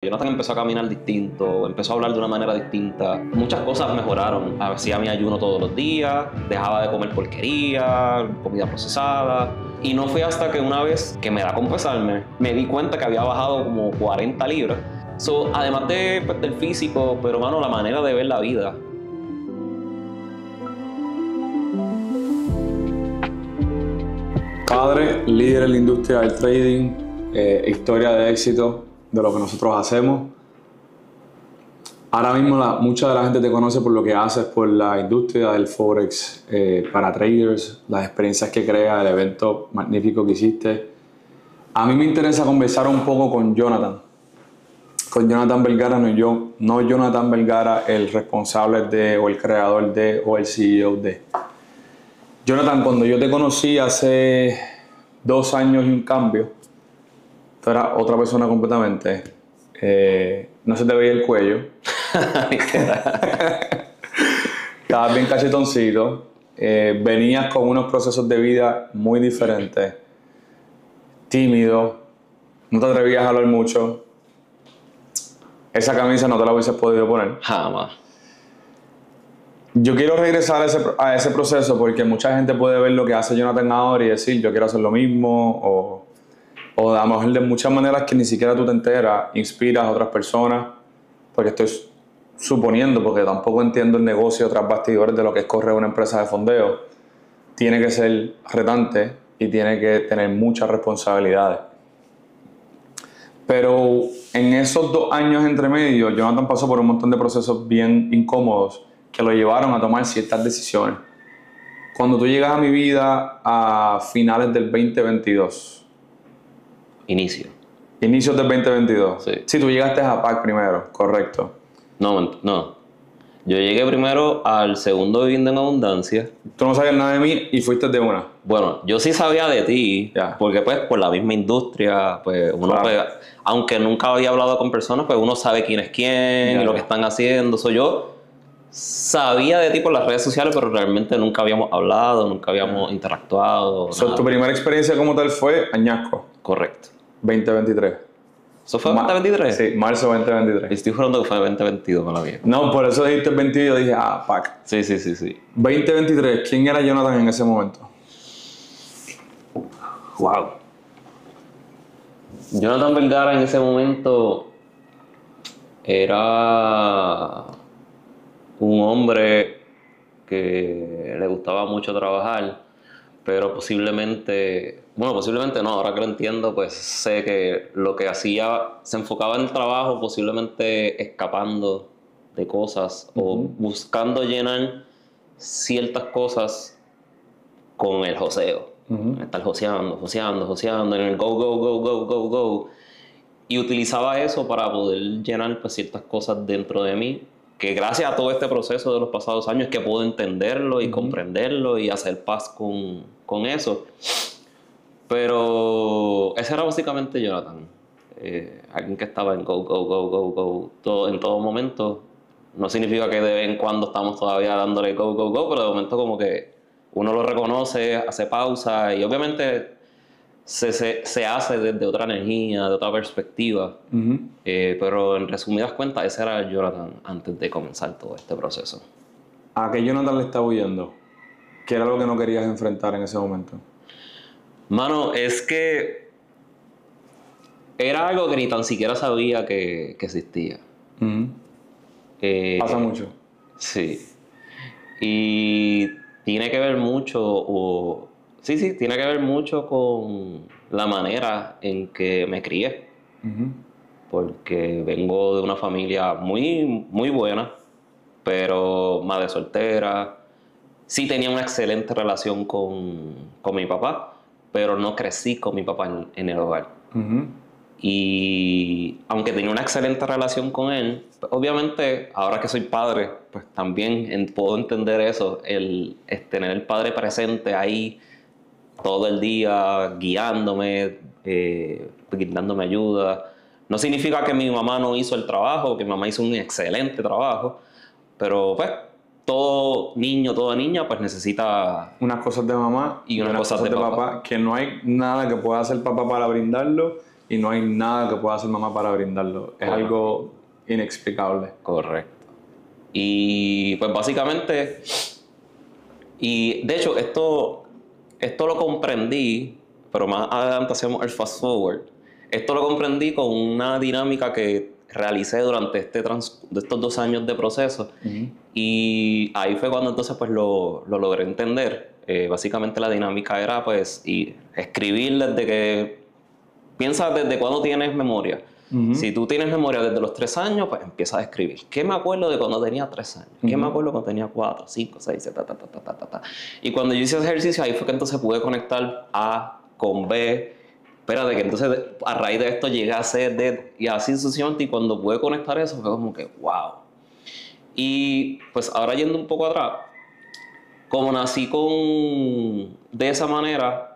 Jonathan empezó a caminar distinto, empezó a hablar de una manera distinta. Muchas cosas mejoraron. Hacía mi ayuno todos los días, dejaba de comer porquería, comida procesada. Y no fue hasta que una vez que me da con pesarme, me di cuenta que había bajado como 40 libras. Además del físico, pero mano, la manera de ver la vida. Padre, líder en la industria del trading, historia de éxito de lo que nosotros hacemos. Ahora mismo mucha de la gente te conoce por lo que haces por la industria del Forex para traders, las experiencias que crea, el evento magnífico que hiciste. A mí me interesa conversar un poco con Jonathan Vergara, no Jonathan Vergara, el responsable de, o el creador de, o el CEO de. Jonathan, cuando yo te conocí hace 2 años y un cambio, tú eras otra persona completamente. No se te veía el cuello. Estabas bien cachetoncito. Venías con unos procesos de vida muy diferentes. Tímido. No te atrevías a hablar mucho. Esa camisa no te la hubieses podido poner. Jamás. Yo quiero regresar a ese proceso porque mucha gente puede ver lo que hace Jonathan ahora y decir yo quiero hacer lo mismo o a lo mejor de muchas maneras que ni siquiera tú te enteras, inspiras a otras personas, porque estoy suponiendo, porque tampoco entiendo el negocio tras bastidores de lo que es correr una empresa de fondeo. Tiene que ser retante y tiene que tener muchas responsabilidades. Pero en esos 2 años entre medio, Jonathan pasó por un montón de procesos bien incómodos que lo llevaron a tomar ciertas decisiones. Cuando tú llegas a mi vida a finales del 2022. Inicios Del 2022. Sí. Sí, tú llegaste a PAC primero, correcto. No. Yo llegué primero al segundo Vivienda en Abundancia. Tú no sabías nada de mí y fuiste de una. Bueno, yo sí sabía de ti, Ya. porque pues por la misma industria, pues uno Claro. pues, aunque nunca había hablado con personas, pues uno sabe quién es quién Ya, y lo ya. que están haciendo. Yo sabía de ti por las redes sociales, pero realmente nunca habíamos hablado, nunca habíamos interactuado. Nada. Tu primera experiencia como tal fue Añasco, Correcto. 2023. ¿Eso fue 2023? Sí, marzo 2023. Estoy jurando que fue 2022, mala mía. No, por eso dijiste el 22 y yo dije, PAC. Sí. 2023, ¿quién era Jonathan en ese momento? Wow. Jonathan Vergara en ese momento era un hombre que le gustaba mucho trabajar, pero posiblemente no, ahora que lo entiendo, pues sé que lo que hacía se enfocaba en el trabajo, posiblemente escapando de cosas o buscando llenar ciertas cosas con el joseo. Estar joseando en el go. Y utilizaba eso para poder llenar pues, ciertas cosas dentro de mí, que gracias a todo este proceso de los pasados años que puedo entenderlo y comprenderlo y hacer paz con eso. Pero ese era básicamente Jonathan. Alguien que estaba en go, en todo momento. No significa que de vez en cuando estamos todavía dándole go, pero de momento como que uno lo reconoce, hace pausa y obviamente se hace desde otra energía, de otra perspectiva. Pero en resumidas cuentas, ese era Jonathan antes de comenzar todo este proceso. ¿A qué Jonathan le estaba huyendo? ¿Qué era lo que no querías enfrentar en ese momento? Mano, es que era algo que ni tan siquiera sabía que existía. Pasa mucho. Sí. Y tiene que ver mucho, tiene que ver mucho con la manera en que me crié. Porque vengo de una familia muy, muy buena, pero madre soltera. Sí tenía una excelente relación con mi papá, pero no crecí con mi papá en el hogar. Y aunque tenía una excelente relación con él, pues obviamente ahora que soy padre, pues también puedo entender eso, el tener el padre presente ahí todo el día, guiándome, dándome ayuda. No significa que mi mamá no hizo el trabajo, que mi mamá hizo un excelente trabajo, pero pues todo niño, toda niña pues necesita unas cosas de mamá y unas cosas de papá. Que no hay nada que pueda hacer papá para brindarlo y no hay nada que pueda hacer mamá para brindarlo. Es algo inexplicable. Correcto. Y pues básicamente, y de hecho esto lo comprendí, pero más adelante hacemos el fast forward. Esto lo comprendí con una dinámica que realicé durante de estos 2 años de proceso. Y ahí fue cuando entonces pues lo logré entender. Básicamente la dinámica era pues y escribir desde que... Piensa desde cuando tienes memoria. Si tú tienes memoria desde los 3 años, pues empiezas a escribir. ¿Qué me acuerdo de cuando tenía 3 años? ¿Qué me acuerdo cuando tenía 4, 5, 6, 7, ta, ta, ta, ta, ta, ta? Y cuando yo hice ese ejercicio, ahí fue que entonces pude conectar A con B. Espérate, que entonces a raíz de esto llegué a C, D, y así sucesivamente. Y cuando pude conectar eso, fue como que, wow. Y pues ahora yendo un poco atrás, como nací de esa manera,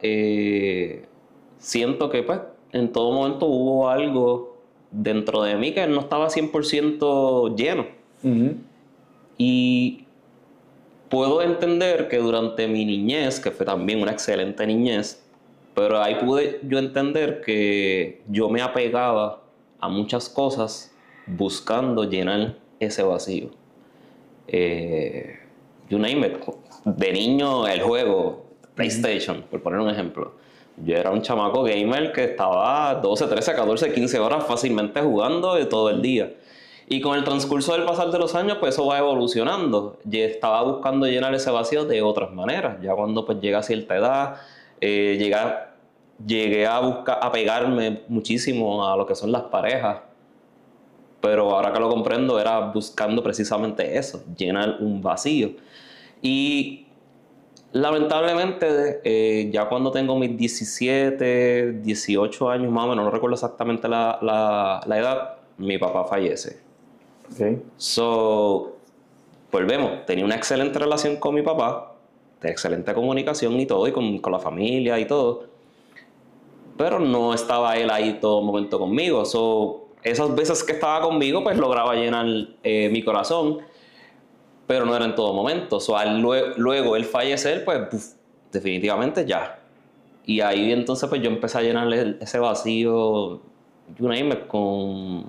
siento que pues en todo momento hubo algo dentro de mí que no estaba 100% lleno. Y puedo entender que durante mi niñez, que fue también una excelente niñez, pero ahí pude yo entender que yo me apegaba a muchas cosas buscando llenar ese vacío. You name it. De niño, el juego, PlayStation, por poner un ejemplo. Yo era un chamaco gamer que estaba 12, 13, 14, 15 horas fácilmente jugando todo el día. Y con el transcurso del pasar de los años, pues eso va evolucionando. Yo estaba buscando llenar ese vacío de otras maneras. Ya cuando pues llega a cierta edad, llegué a pegarme muchísimo a lo que son las parejas. Pero ahora que lo comprendo, era buscando precisamente eso, llenar un vacío. Y lamentablemente, ya cuando tengo mis 17, 18 años más o menos, no recuerdo exactamente la edad, mi papá fallece. Okay. So, volvemos, tenía una excelente relación con mi papá, de excelente comunicación y todo, y con la familia y todo, pero no estaba él ahí todo el momento conmigo. So, esas veces que estaba conmigo, pues lograba llenar mi corazón, pero no era en todo momento. So, luego él fallecer, pues definitivamente ya. Y ahí entonces pues yo empecé a llenarle ese vacío, you name it, con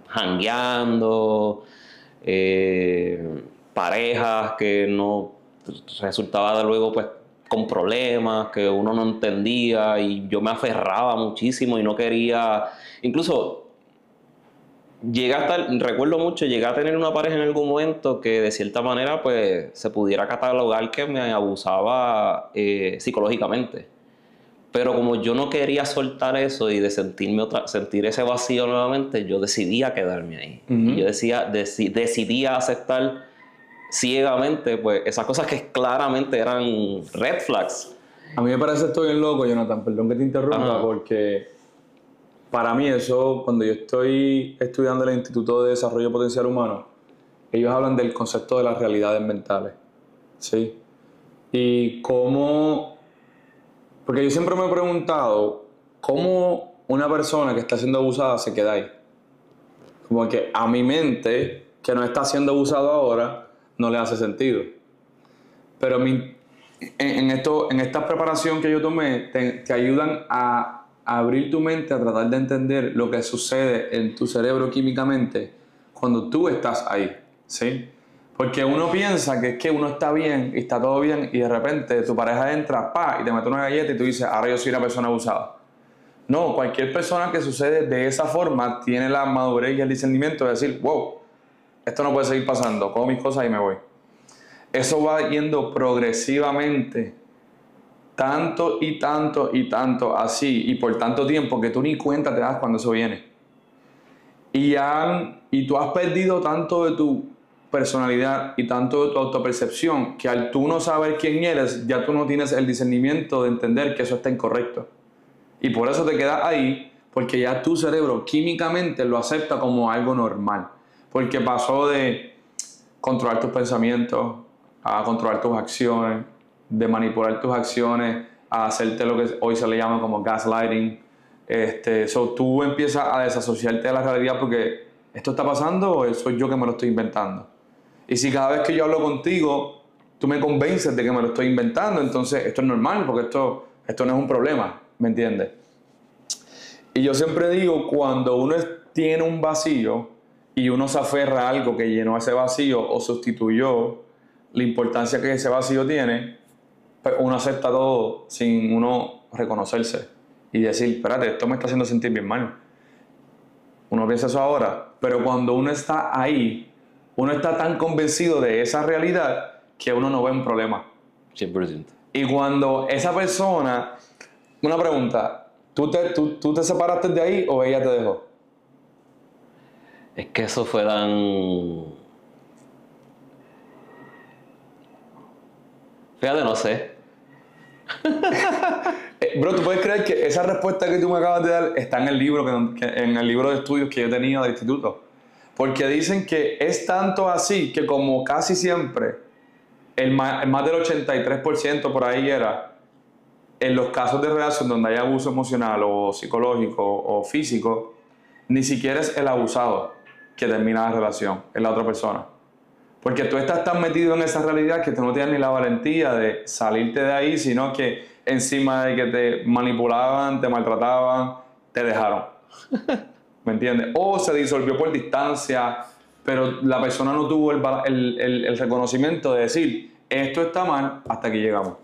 jangueando, parejas que no resultaba de luego pues con problemas que uno no entendía, y yo me aferraba muchísimo y no quería, incluso recuerdo mucho, llegué a tener una pareja en algún momento que de cierta manera pues se pudiera catalogar que me abusaba psicológicamente. Pero como yo no quería soltar eso y de sentir ese vacío nuevamente, yo decidía quedarme ahí. Y yo decidía aceptar ciegamente pues esas cosas que claramente eran red flags. A mí me parece esto bien loco, Jonathan, perdón que te interrumpa, porque para mí eso, cuando yo estoy estudiando en el Instituto de Desarrollo Potencial Humano, ellos hablan del concepto de las realidades mentales, ¿sí? Y cómo... Porque yo siempre me he preguntado cómo una persona que está siendo abusada se queda ahí. Como que a mi mente, que no está siendo abusado ahora, no le hace sentido. Pero en esta preparación que yo tomé, te ayudan a abrir tu mente, a tratar de entender lo que sucede en tu cerebro químicamente cuando tú estás ahí, ¿sí? Porque uno piensa que es que uno está bien y está todo bien, y de repente tu pareja entra, y te mete una galleta y tú dices, ahora yo soy una persona abusada. No, cualquier persona que sucede de esa forma tiene la madurez y el discernimiento de decir, wow, esto no puede seguir pasando, cojo mis cosas y me voy. Eso va yendo progresivamente, tanto y tanto y tanto así, y por tanto tiempo que tú ni cuenta te das cuando eso viene. Y tú has perdido tanto de tu personalidad y tanto de tu autopercepción que al tú no saber quién eres, ya tú no tienes el discernimiento de entender que eso está incorrecto. Y por eso te quedas ahí, porque ya tu cerebro químicamente lo acepta como algo normal. Porque pasó de controlar tus pensamientos a controlar tus acciones, de manipular tus acciones a hacerte lo que hoy se le llama como gaslighting. Tú empiezas a desasociarte de la realidad porque ¿esto está pasando o soy yo que me lo estoy inventando? Y si cada vez que yo hablo contigo tú me convences de que me lo estoy inventando, entonces esto es normal porque esto no es un problema, ¿me entiendes? Y yo siempre digo, cuando uno tiene un vacío y uno se aferra a algo que llenó ese vacío o sustituyó la importancia que ese vacío tiene, pues uno acepta todo sin uno reconocerse y decir, espérate, esto me está haciendo sentir bien mal. Uno piensa eso ahora, pero cuando uno está ahí, uno está tan convencido de esa realidad que uno no ve un problema. 100%. Y cuando esa persona, una pregunta, ¿tú te separaste de ahí o ella te dejó? Es que eso fue tan... Fíjate, no sé. Bro, ¿tú puedes creer que esa respuesta que tú me acabas de dar está en el libro, en el libro de estudios que yo tenía del instituto? Porque dicen que es tanto así que como casi siempre, más del 83% por ahí era, en los casos de relación donde hay abuso emocional o psicológico o físico, ni siquiera es el abusado que termina la relación, es la otra persona. Porque tú estás tan metido en esa realidad que tú no tienes ni la valentía de salirte de ahí, sino que encima de que te manipulaban, te maltrataban, te dejaron. ¿Me entiendes? O se disolvió por distancia, pero la persona no tuvo el reconocimiento de decir, esto está mal hasta que llegamos.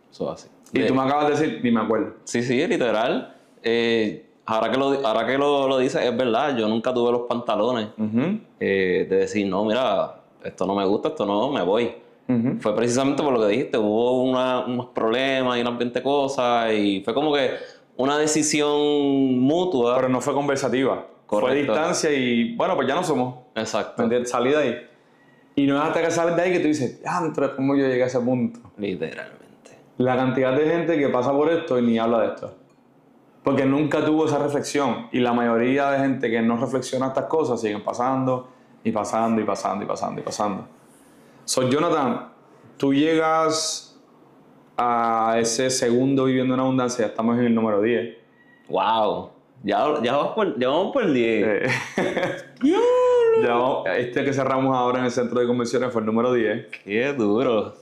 Eso así. Y tú me acabas de decir, ni me acuerdo. Sí, sí, literal. Ahora que lo dices, es verdad. Yo nunca tuve los pantalones de decir, no, mira, esto no me gusta, esto no, me voy. Fue precisamente por lo que dijiste. Hubo unos problemas y unas 20 cosas y fue como que una decisión mutua. Pero no fue conversativa. Correcto. Fue distancia y, bueno, pues ya no somos. Exacto. ¿Me entiendes? Salí de ahí. Y no es hasta que sales de ahí que tú dices, ¡yantra! ¿Cómo yo llegué a ese punto? Literalmente. La cantidad de gente que pasa por esto y ni habla de esto. Porque nunca tuvo esa reflexión. Y la mayoría de gente que no reflexiona estas cosas siguen pasando y pasando y pasando y pasando y pasando. So, Jonathan, tú llegas a ese segundo viviendo en abundancia, ya estamos en el número 10. ¡Wow! Ya vamos por 10. Este que cerramos ahora en el centro de convenciones fue el número 10. ¡Qué duro!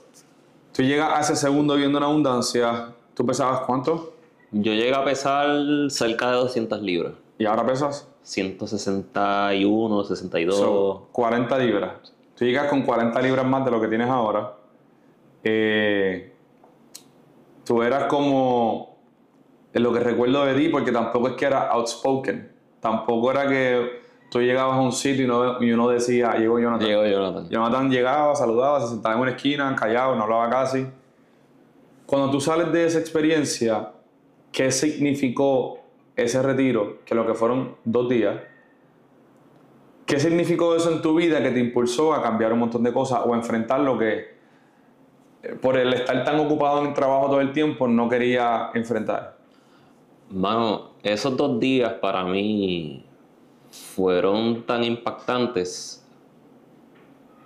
Tú llegas a ese segundo viviendo en abundancia, ¿tú pesabas cuánto? Yo llegué a pesar cerca de 200 libras. ¿Y ahora pesas? 161, 62. So, 40 libras. Tú llegas con 40 libras más de lo que tienes ahora. Tú eras como, en lo que recuerdo de ti, porque tampoco es que era outspoken. Tampoco era que tú llegabas a un sitio y uno decía, llegó Jonathan. Llegó Jonathan. Jonathan llegaba, saludaba, se sentaba en una esquina, callado, no hablaba casi. Cuando tú sales de esa experiencia, ¿qué significó ese retiro? Que lo que fueron 2 días. ¿Qué significó eso en tu vida que te impulsó a cambiar un montón de cosas o a enfrentar lo que, por el estar tan ocupado en el trabajo todo el tiempo, no quería enfrentar? Mano, esos 2 días para mí fueron tan impactantes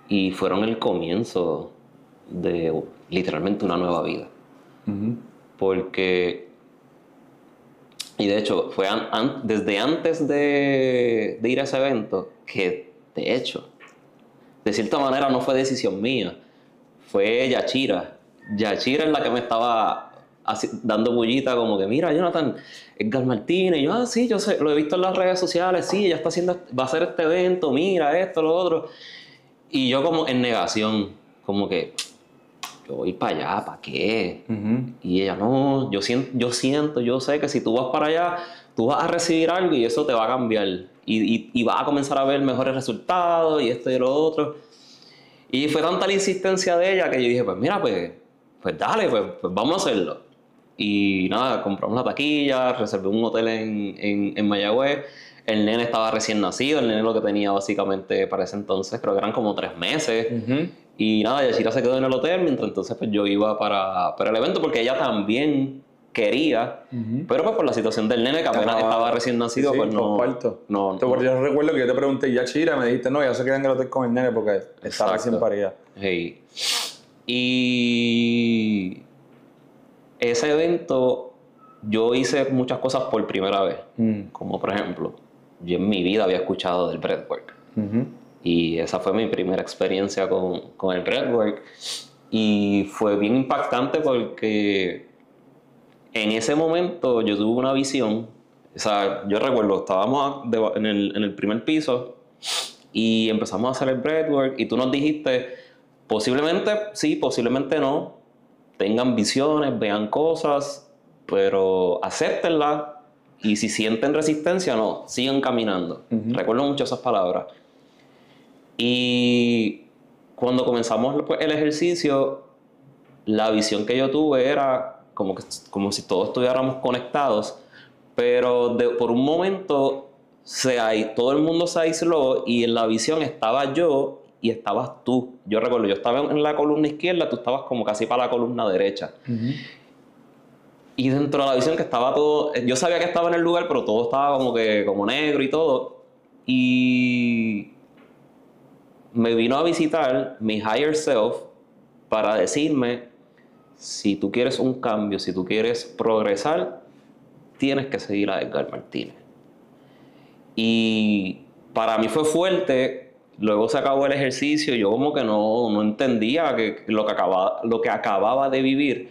y fueron el comienzo de literalmente una nueva vida. Porque, y de hecho, fue desde antes de ir a ese evento que, de hecho, de cierta manera no fue decisión mía, fue Yachira. Yachira es la que me estaba dando bullita como que, mira, Jonathan, Edgar Martínez. Y yo, sí, yo sé, lo he visto en las redes sociales, sí, ella va a hacer este evento, mira, esto, lo otro. Y yo como en negación, como que, yo voy para allá, ¿para qué? Y ella, no, yo sé que si tú vas para allá, tú vas a recibir algo y eso te va a cambiar. Y vas a comenzar a ver mejores resultados y esto y lo otro. Y fue tanta la insistencia de ella que yo dije, pues mira, pues dale, pues vamos a hacerlo. Y nada, compramos la taquilla, reservé un hotel en Mayagüez. El nene estaba recién nacido, el nene lo que tenía básicamente para ese entonces, creo que eran como 3 meses. Y nada, Yashira se quedó en el hotel, mientras entonces pues yo iba para el evento porque ella también quería, pero pues por la situación del nene que apenas estaba recién nacido, sí, pues no. Yo recuerdo que yo te pregunté, Yachira, me dijiste, no, ya se queda en el hotel con el nene porque está recién parida. Hey. Y ese evento yo hice muchas cosas por primera vez, como por ejemplo, yo en mi vida había escuchado del breathwork. Y esa fue mi primera experiencia con el breathwork. Y fue bien impactante porque en ese momento yo tuve una visión O sea, yo recuerdo, estábamos en el primer piso y empezamos a hacer el breathwork y tú nos dijiste, posiblemente sí, posiblemente no, tengan visiones, vean cosas, pero acéptenlas y si sienten resistencia, no, sigan caminando. Recuerdo mucho esas palabras. Y cuando comenzamos pues, el ejercicio, la visión que yo tuve era como si todos estuviéramos conectados, pero por un momento todo el mundo se aisló y en la visión estaba yo y estabas tú. Yo recuerdo, yo estaba en la columna izquierda, tú estabas como casi para la columna derecha. Y dentro de la visión que estaba todo, yo sabía que estaba en el lugar, pero todo estaba como negro y todo. Y me vino a visitar mi higher self para decirme, si tú quieres un cambio, si tú quieres progresar, tienes que seguir a Edgar Martínez. Y para mí fue fuerte. Luego se acabó el ejercicio, yo como que no entendía lo que acababa de vivir.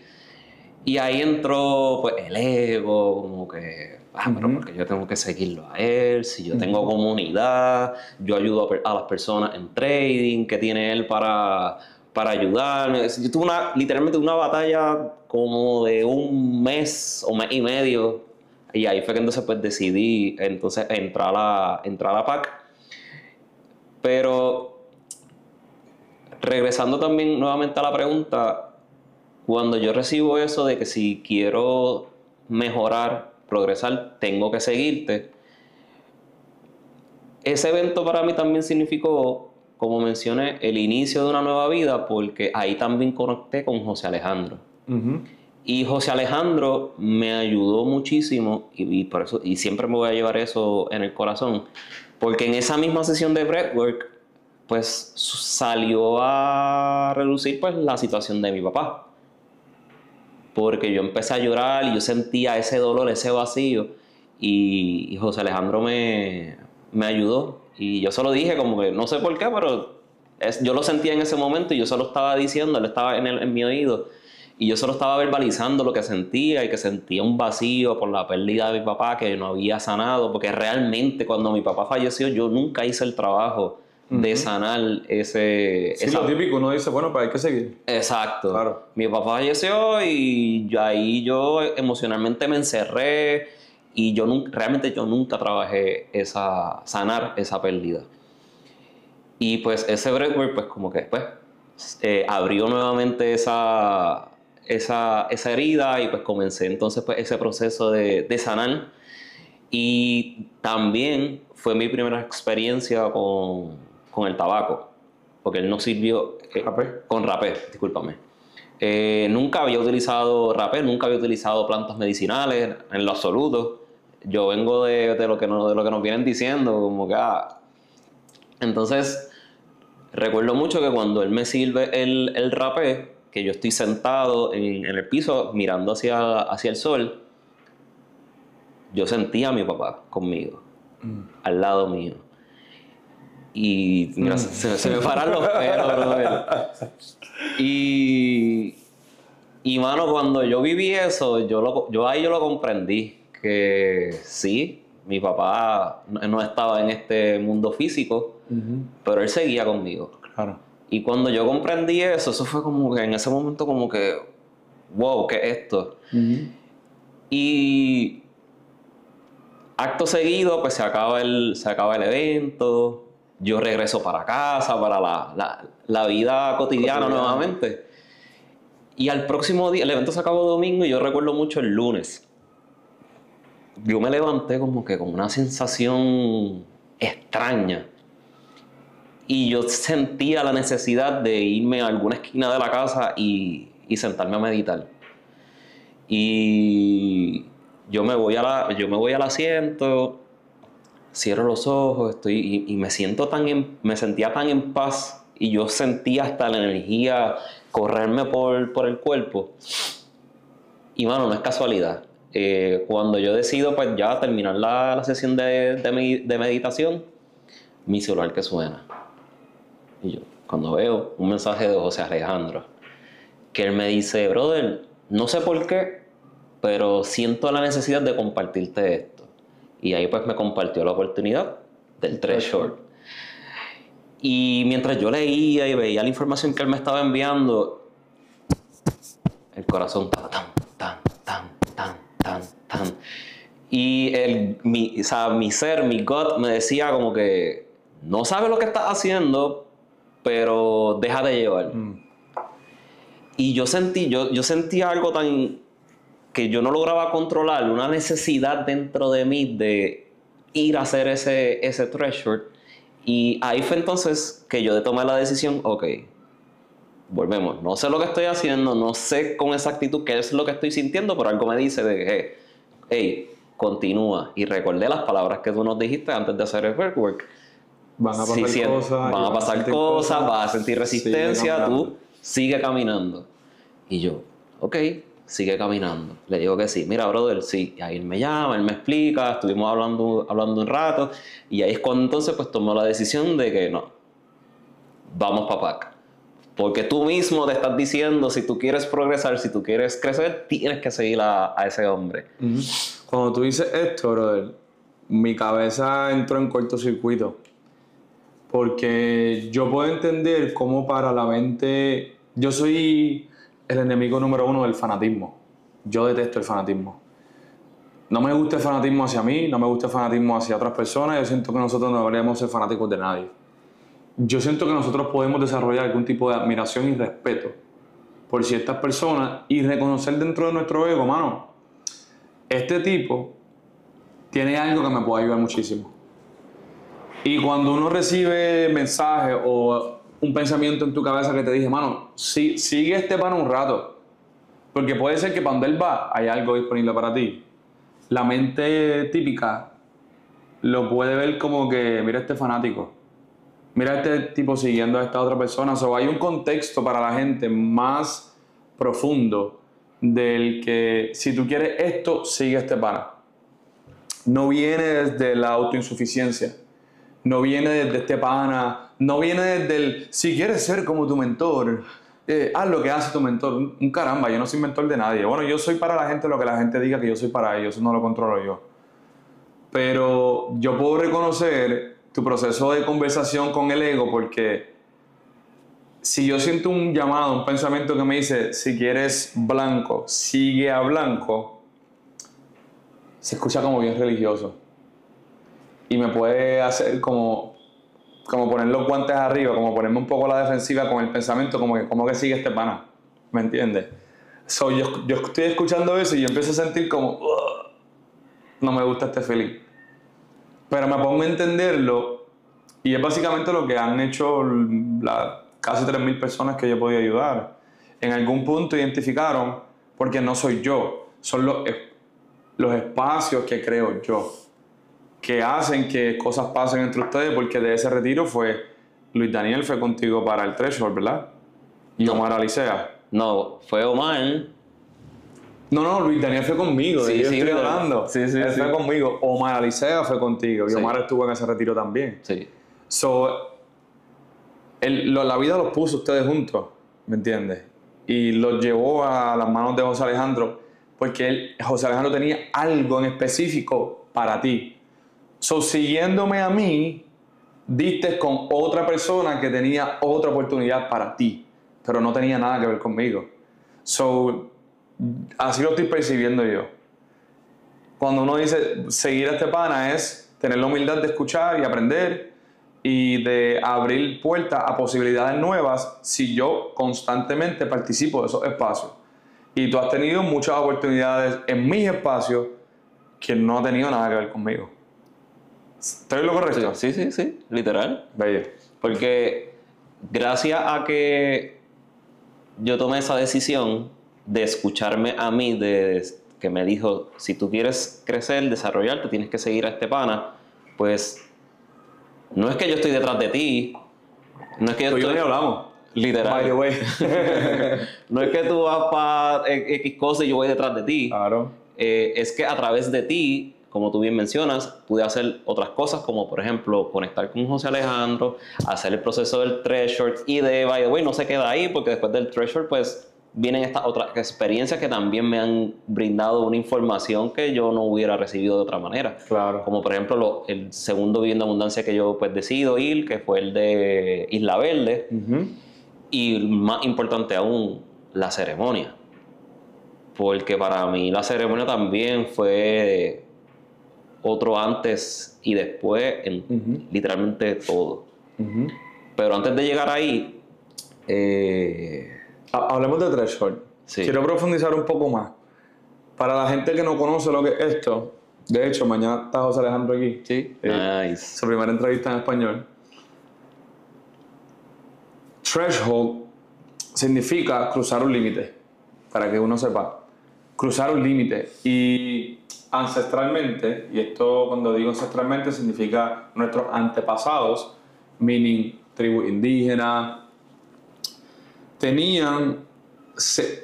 Y ahí entró pues el ego, como que, pero porque yo tengo que seguirlo a él, si yo tengo comunidad, yo ayudo a las personas en trading, ¿qué tiene él para ayudarme? Yo tuve literalmente una batalla como de un mes o mes y medio, y ahí fue que entonces pues decidí entonces entrar a PAC. Pero regresando también nuevamente a la pregunta, cuando yo recibo eso de que si quiero mejorar, progresar, tengo que seguirte, ese evento para mí también significó, como mencioné, el inicio de una nueva vida, porque ahí también conecté con José Alejandro. Y José Alejandro me ayudó muchísimo y por eso, y siempre me voy a llevar eso en el corazón, porque en esa misma sesión de breathwork pues salió a relucir pues la situación de mi papá, porque yo empecé a llorar y yo sentía ese dolor, ese vacío, y José Alejandro me ayudó, y yo se lo dije como que no sé por qué, pero yo lo sentía en ese momento y yo se lo estaba diciendo, él estaba en mi oído, y yo solo estaba verbalizando lo que sentía y que sentía un vacío por la pérdida de mi papá que no había sanado, porque realmente cuando mi papá falleció yo nunca hice el trabajo de sanar ese... Sí, lo típico, uno dice, bueno, pues hay que seguir. Exacto. Claro. Mi papá falleció y ahí yo emocionalmente me encerré y realmente yo nunca trabajé sanar esa pérdida. Y pues ese breathwork pues como que después abrió nuevamente esa herida y pues comencé entonces pues ese proceso de sanar. Y también fue mi primera experiencia con el tabaco, porque él no sirvió con rapé, discúlpame. Nunca había utilizado rapé, nunca había utilizado plantas medicinales en lo absoluto. Yo vengo de lo que nos vienen diciendo, como que Entonces, recuerdo mucho que cuando él me sirve el rapé, que yo estoy sentado en el piso mirando hacia el sol, yo sentía a mi papá conmigo, al lado mío. Y mira, se me paran los pelos, brother. Y mano, cuando yo viví eso, yo ahí lo comprendí. Que sí, mi papá no estaba en este mundo físico, pero él seguía conmigo. Claro. Y cuando yo comprendí eso fue como que en ese momento como que, wow, ¿qué es esto? Y acto seguido, pues se acaba el evento, yo regreso para casa, para la vida cotidiana nuevamente. Y al próximo día, el evento se acabó domingo y yo recuerdo mucho el lunes. Yo me levanté como que con una sensación extraña. Y yo sentía la necesidad de irme a alguna esquina de la casa y sentarme a meditar. Y yo me voy al asiento, cierro los ojos, y me sentía tan en paz y yo sentía hasta la energía correrme por el cuerpo. Y mano, no es casualidad. Cuando yo decido pues ya terminar la sesión de meditación, mi celular que suena. Y yo, cuando veo un mensaje de José Alejandro, que él me dice, brother, no sé por qué, pero siento la necesidad de compartirte esto. Y ahí pues me compartió la oportunidad del threshold. Y mientras yo leía y veía la información que él me estaba enviando, el corazón estaba tan, tan, tan, tan, tan, tan. Y mi ser, mi gut me decía como que no sabes lo que estás haciendo, pero deja de llevar. Y yo sentí algo tan que yo no lograba controlar, una necesidad dentro de mí de ir a hacer ese threshold. Y ahí fue entonces que yo tomé la decisión, ok, volvemos, no sé lo que estoy haciendo, no sé con exactitud qué es lo que estoy sintiendo, pero algo me dice de que, hey, continúa. Y recordé las palabras que tú nos dijiste antes de hacer el work. Van a pasar cosas. Van a pasar cosas, vas a sentir resistencia, tú sigue caminando. Y yo, ok, sigue caminando. Le digo que sí. Mira, brother, sí. Y ahí él me llama, él me explica, estuvimos hablando un rato. Y ahí es cuando entonces pues tomó la decisión de que no, vamos para PAC. Porque tú mismo te estás diciendo, si tú quieres progresar, si tú quieres crecer, tienes que seguir a ese hombre. Cuando tú dices esto, brother, mi cabeza entró en cortocircuito. Porque yo puedo entender cómo para la mente... Yo soy el enemigo número 1 del fanatismo. Yo detesto el fanatismo. No me gusta el fanatismo hacia mí, no me gusta el fanatismo hacia otras personas. Yo siento que nosotros no deberíamos ser fanáticos de nadie. Yo siento que nosotros podemos desarrollar algún tipo de admiración y respeto por ciertas personas y reconocer dentro de nuestro ego, mano, este tipo tiene algo que me puede ayudar muchísimo. Y cuando uno recibe mensajes o un pensamiento en tu cabeza que te dice, mano, sigue este pana un rato, porque puede ser que para donde él va hay algo disponible para ti. La mente típica lo puede ver como que, mira este fanático, mira este tipo siguiendo a esta otra persona. So, hay un contexto para la gente más profundo del que si tú quieres esto, sigue este pana. No viene desde la autoinsuficiencia, no viene desde este pana, no viene desde el si quieres ser como tu mentor, haz lo que hace tu mentor. Un caramba, yo no soy mentor de nadie. Bueno, yo soy para la gente lo que la gente diga que yo soy para ellos, eso no lo controlo yo. Pero yo puedo reconocer tu proceso de conversación con el ego, porque si yo siento un llamado, un pensamiento que me dice, si quieres blanco, sigue a blanco, se escucha como bien religioso. Y me puede hacer como poner los guantes arriba, como ponerme un poco a la defensiva con el pensamiento, como que sigue este pana. ¿Me entiendes? So, yo estoy escuchando eso y yo empiezo a sentir como, no me gusta este feeling. Pero me pongo a entenderlo y es básicamente lo que han hecho casi 3.000 personas que yo he podido ayudar. En algún punto identificaron, porque no soy yo, son los espacios que creo yo, que hacen que cosas pasen entre ustedes, porque de ese retiro Luis Daniel fue contigo para el threshold, ¿verdad? Y No. Omar Alicea. No, fue Omar. No, Luis Daniel fue conmigo, Sí, estoy hablando. Él fue conmigo. Omar Alicea fue contigo y Omar estuvo en ese retiro también. Sí. So, la vida los puso ustedes juntos, ¿me entiendes? Y los llevó a las manos de José Alejandro, porque José Alejandro tenía algo en específico para ti. So, siguiéndome a mí, diste con otra persona que tenía otra oportunidad para ti, pero no tenía nada que ver conmigo. So, así lo estoy percibiendo yo. Cuando uno dice seguir a este pana es tener la humildad de escuchar y aprender y de abrir puertas a posibilidades nuevas si yo constantemente participo de esos espacios. Y tú has tenido muchas oportunidades en mis espacios que no han tenido nada que ver conmigo. ¿Estoy en lo correcto? Sí, literal. Bello. Porque gracias a que yo tomé esa decisión de escucharme a mí, que me dijo, si tú quieres crecer, desarrollarte, tienes que seguir a este pana, pues no es que yo estoy detrás de ti, no es que yo ni hablamos. Literal. By the way. No es que tú vas para X cosas y yo voy detrás de ti. Claro. Es que a través de ti, como tú bien mencionas, pude hacer otras cosas como, por ejemplo, conectar con José Alejandro, hacer el proceso del threshold y by the way, no se queda ahí porque después del threshold, pues, vienen estas otras experiencias que también me han brindado una información que yo no hubiera recibido de otra manera. Claro. Como por ejemplo el segundo Viviendo Abundancia que yo pues decido ir, que fue el de Isla Verde. Y más importante aún, la ceremonia. Porque para mí la ceremonia también fue otro antes y después en literalmente todo. Pero antes de llegar ahí... hablemos de Threshold. Sí. Quiero profundizar un poco más. Para la gente que no conoce lo que es esto, de hecho, mañana está José Alejandro aquí. Sí, nice. Su primera entrevista en español. Threshold significa cruzar un límite, para que uno sepa. Cruzar un límite. Y ancestralmente, y esto cuando digo ancestralmente significa nuestros antepasados, meaning tribus indígenas, tenían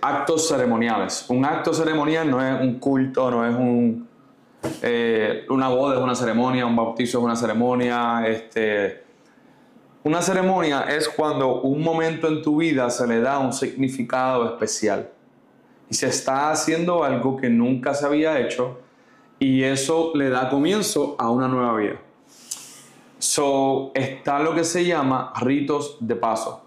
actos ceremoniales. Un acto ceremonial no es un culto, no es una boda es una ceremonia, un bautizo es una ceremonia. Una ceremonia es cuando un momento en tu vida se le da un significado especial y se está haciendo algo que nunca se había hecho y eso le da comienzo a una nueva vida. Está lo que se llama ritos de paso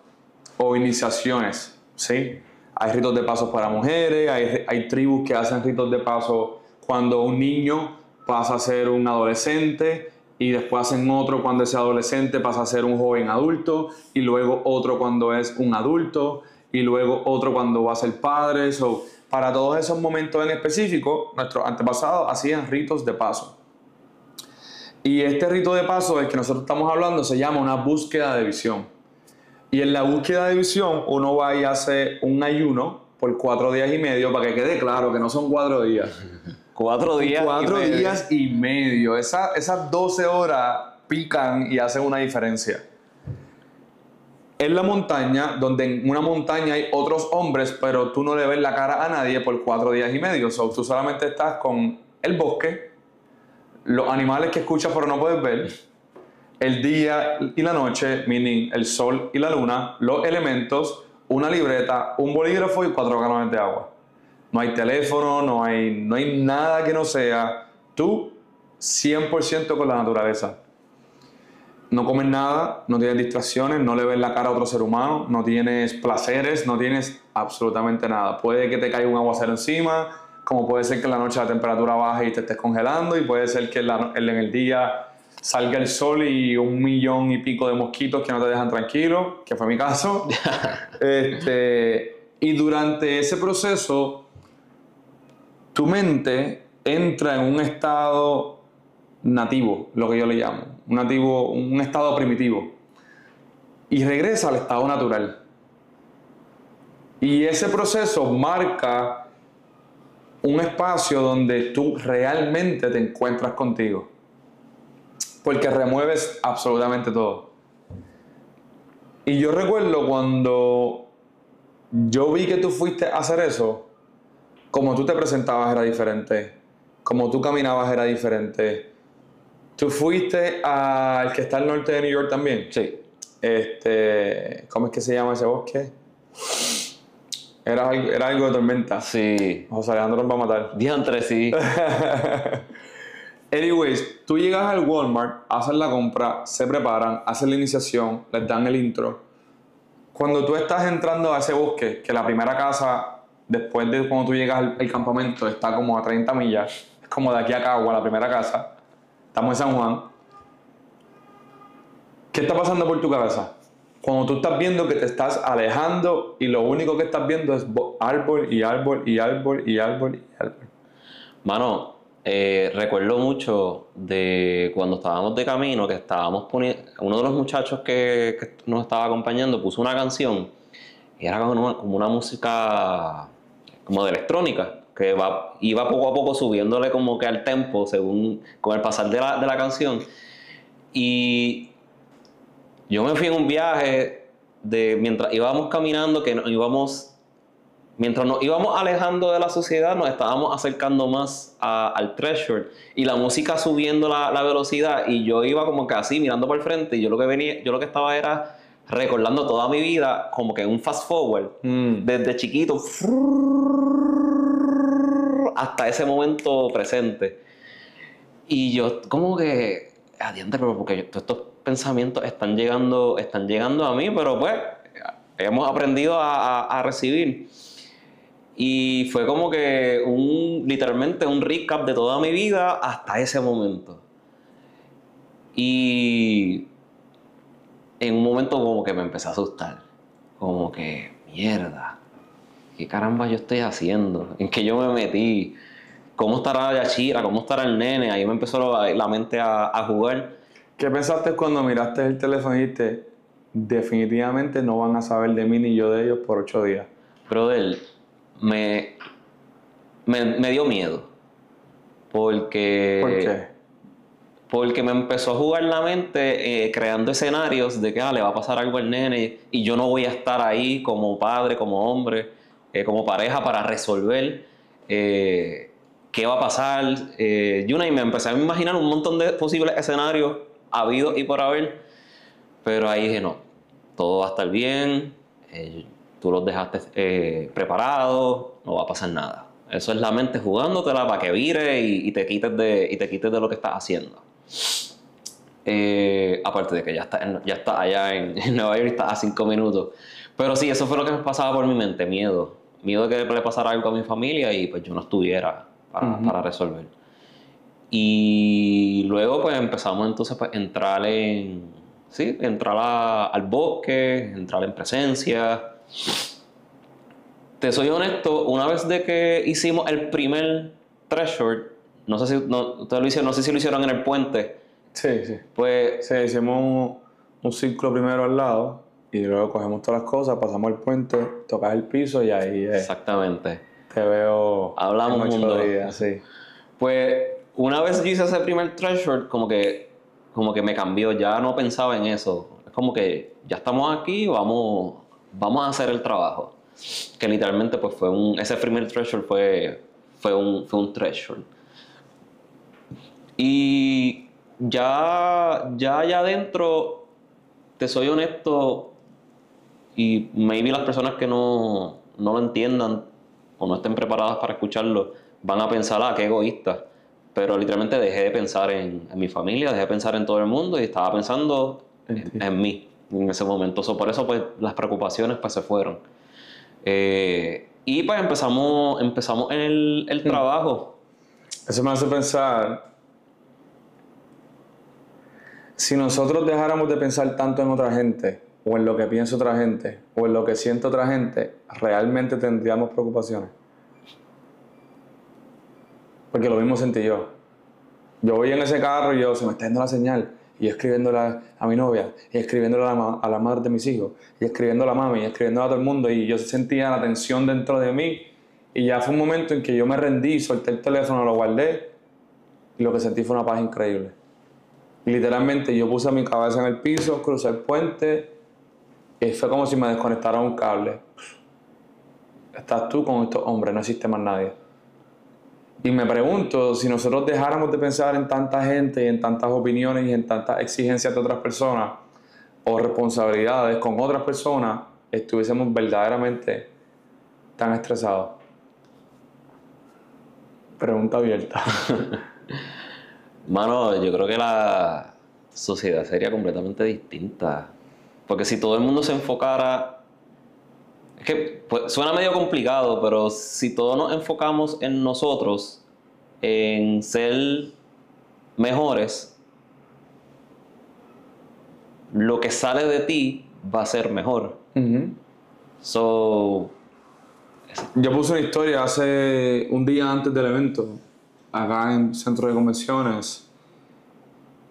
o iniciaciones, ¿sí? Hay ritos de paso para mujeres, hay tribus que hacen ritos de paso cuando un niño pasa a ser un adolescente y después hacen otro cuando ese adolescente pasa a ser un joven adulto y luego otro cuando es un adulto y luego otro cuando va a ser padre. Para todos esos momentos en específico, nuestros antepasados hacían ritos de paso. Y este rito de paso del que nosotros estamos hablando se llama una búsqueda de visión. Y en la búsqueda de visión uno va y hace un ayuno por 4 días y medio para que quede claro que no son 4 días. 4 días. 4 días y medio. Esas 12 horas pican y hacen una diferencia. En la montaña, donde en una montaña hay otros hombres, pero tú no le ves la cara a nadie por 4 días y medio. Tú solamente estás con el bosque, los animales que escuchas pero no puedes ver, el día y la noche, meaning el sol y la luna, los elementos, una libreta, un bolígrafo y 4 galones de agua. No hay teléfono, no hay nada que no sea tú 100% con la naturaleza. No comes nada, no tienes distracciones, no le ves la cara a otro ser humano, no tienes placeres, no tienes absolutamente nada. Puede que te caiga un aguacero encima, como puede ser que en la noche la temperatura baje y te estés congelando, y puede ser que en el día salga el sol y 1 millón y pico de mosquitos que no te dejan tranquilo, que fue mi caso. Y durante ese proceso, tu mente entra en un estado nativo, lo que yo le llamo, un estado primitivo, y regresa al estado natural. Y ese proceso marca un espacio donde tú realmente te encuentras contigo, porque remueves absolutamente todo. Y yo recuerdo cuando yo vi que tú fuiste a hacer eso, como tú te presentabas era diferente, como tú caminabas era diferente. ¿Tú fuiste al que está al norte de New York también? Sí. ¿Cómo es que se llama ese bosque? Era algo de tormenta. Sí. José Alejandro nos va a matar. Diantre, sí. Anyways, tú llegas al Walmart, haces la compra, se preparan, hacen la iniciación, les dan el intro. Cuando tú estás entrando a ese bosque, que la primera casa, después de cuando tú llegas al campamento, está como a 30 millas, es como de aquí a Cagua, la primera casa. Estamos en San Juan. ¿Qué está pasando por tu cabeza? Cuando tú estás viendo que te estás alejando y lo único que estás viendo es árbol y árbol y árbol y árbol y árbol. Mano, recuerdo mucho de cuando estábamos de camino, que estábamos poniendo, uno de los muchachos que nos estaba acompañando puso una canción y era como una música como de electrónica, que iba poco a poco subiéndole como que al tempo según con el pasar de la canción. Y yo me fui en un viaje mientras íbamos caminando, mientras nos íbamos alejando de la sociedad, nos estábamos acercando más al Threshold y la música subiendo la velocidad, y yo iba como que así mirando por el frente, y yo lo que estaba era recordando toda mi vida como que un fast forward, desde chiquito hasta ese momento presente. Y yo como que, adiante, pero porque todos estos pensamientos están llegando a mí, pero pues hemos aprendido a recibir. Y fue como que literalmente un recap de toda mi vida hasta ese momento. Y en un momento como que me empecé a asustar. Como que, mierda, ¿qué caramba yo estoy haciendo? ¿En qué yo me metí? ¿Cómo estará Yachira? ¿Cómo estará el nene? Ahí me empezó la mente a jugar. ¿Qué pensaste cuando miraste el teléfono y dijiste, definitivamente no van a saber de mí ni yo de ellos por 8 días? Brother, me dio miedo. Porque... ¿Por qué? Porque me empezó a jugar la mente creando escenarios de que le va a pasar algo al nene y yo no voy a estar ahí como padre, como hombre, como pareja para resolver qué va a pasar. Y me empecé a imaginar un montón de posibles escenarios habidos y por haber, pero ahí dije no, todo va a estar bien, tú los dejaste preparados, no va a pasar nada. Eso es la mente jugándotela para que vire y te quites de lo que estás haciendo. Aparte de que ya está allá en Nueva York, está a 5 minutos. Pero sí, eso fue lo que me pasaba por mi mente, miedo. Miedo de que le pasara algo a mi familia y pues yo no estuviera para resolver. Y luego pues empezamos entonces pues entrar al bosque, entrar en presencia. Te soy honesto, una vez de que hicimos el primer Treasure, no sé si lo hicieron en el puente. Sí, sí. Pues Sí, hicimos un círculo primero al lado y luego cogemos todas las cosas, pasamos el puente, tocas el piso y ahí exactamente. te veo Hablamos en 8 mundo. días, sí. Pues una vez yo hice ese primer Treasure, como que me cambió, ya no pensaba en eso. Es como que ya estamos aquí, vamos a hacer el trabajo. Que literalmente pues ese primer Treasure fue un Treasure. Y ya allá adentro, te soy honesto, y maybe las personas que no lo entiendan o no estén preparadas para escucharlo, van a pensar, qué egoísta. Pero literalmente dejé de pensar en mi familia, dejé de pensar en todo el mundo y estaba pensando en mí en ese momento. Por eso pues las preocupaciones pues se fueron. Y pues empezamos en el trabajo. Eso me hace pensar, si nosotros dejáramos de pensar tanto en otra gente, o en lo que piensa otra gente, o en lo que siente otra gente, ¿realmente tendríamos preocupaciones? Porque lo mismo sentí yo. Yo voy en ese carro y se me está yendo la señal. Y yo escribiéndole a mi novia, y escribiéndole a la madre de mis hijos, y escribiéndole a mami, y escribiéndole a todo el mundo. Y yo sentía la tensión dentro de mí. Y ya fue un momento en que yo me rendí, solté el teléfono, lo guardé. Y lo que sentí fue una paz increíble. Y literalmente yo puse mi cabeza en el piso, crucé el puente. Y fue como si me desconectara un cable. Estás tú con estos hombres, no existe más nadie. Y me pregunto, si nosotros dejáramos de pensar en tanta gente y en tantas opiniones y en tantas exigencias de otras personas o responsabilidades con otras personas, estuviésemos verdaderamente tan estresados. Pregunta abierta. Mano, yo creo que la sociedad sería completamente distinta. Porque si todo el mundo se enfocara... Es que pues, suena medio complicado, pero si todos nos enfocamos en nosotros, en ser mejores, lo que sale de ti va a ser mejor. So, yo puse una historia hace un día antes del evento, acá en Centro de Convenciones,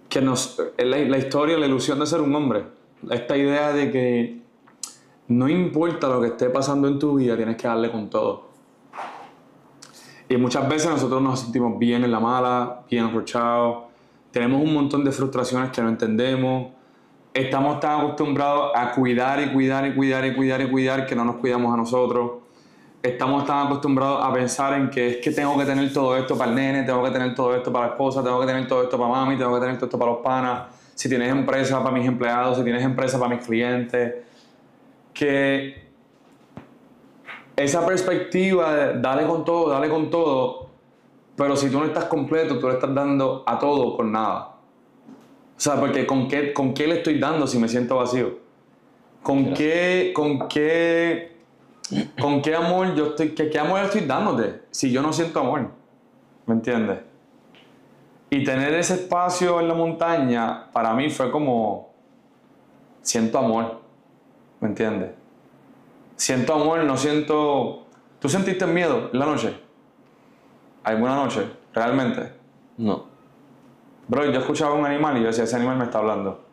que la historia, la ilusión de ser un hombre. Esta idea de que no importa lo que esté pasando en tu vida, tienes que darle con todo. Y muchas veces nosotros nos sentimos bien en la mala, bien arrochados, tenemos un montón de frustraciones que no entendemos, estamos tan acostumbrados a cuidar que no nos cuidamos a nosotros. Estamos tan acostumbrados a pensar en que es que tengo que tener todo esto para el nene, tengo que tener todo esto para la esposa, tengo que tener todo esto para mami, tengo que tener todo esto para los panas. si tienes empresa para mis empleados, si tienes empresa para mis clientes, que esa perspectiva de dale con todo, pero si tú no estás completo, tú le estás dando a todo con nada. O sea, porque ¿con qué le estoy dando si me siento vacío? ¿Con qué amor yo estoy, qué amor estoy dándote si yo no siento amor? ¿Me entiendes? Y tener ese espacio en la montaña para mí fue como siento amor, ¿me entiendes? Siento amor, no siento... ¿Tú sentiste miedo en la noche? ¿Alguna noche? ¿Realmente? No. Bro, yo escuchaba a un animal y yo decía, ese animal me está hablando.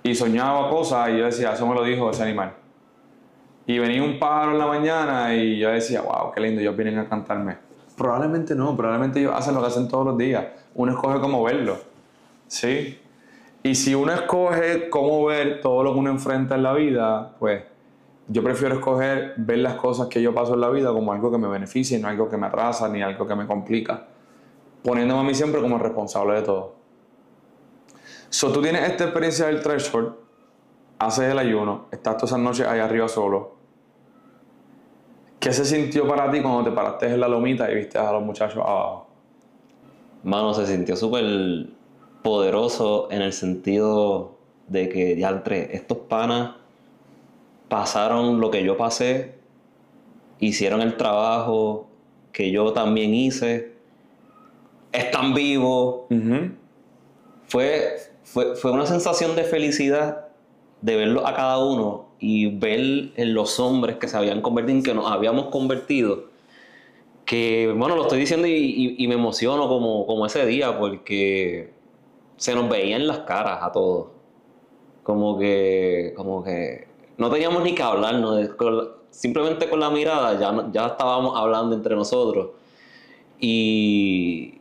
Y soñaba cosas y yo decía, eso me lo dijo ese animal. Y venía un pájaro en la mañana y yo decía, wow, qué lindo, ellos vienen a cantarme. Probablemente no, probablemente ellos hacen lo que hacen todos los días. Uno escoge cómo verlo, ¿sí? Y si uno escoge cómo ver todo lo que uno enfrenta en la vida, pues yo prefiero escoger ver las cosas que yo paso en la vida como algo que me beneficie, no algo que me atrasa ni algo que me complica, poniéndome a mí siempre como responsable de todo. So, tú tienes esta experiencia del threshold, haces el ayuno, estás todas esas noches ahí arriba solo. ¿Qué se sintió para ti cuando te paraste en la lomita y viste a los muchachos abajo? Mano, se sintió súper poderoso en el sentido de que, diantre, estos panas pasaron lo que yo pasé, hicieron el trabajo que yo también hice, están vivos. Fue una sensación de felicidad de verlo a cada uno y ver en los hombres que se habían convertido, en que nos habíamos convertido, que, bueno, lo estoy diciendo y me emociono como ese día porque se nos veía en las caras a todos. Como que no teníamos ni que hablar, ¿no? Simplemente con la mirada ya estábamos hablando entre nosotros y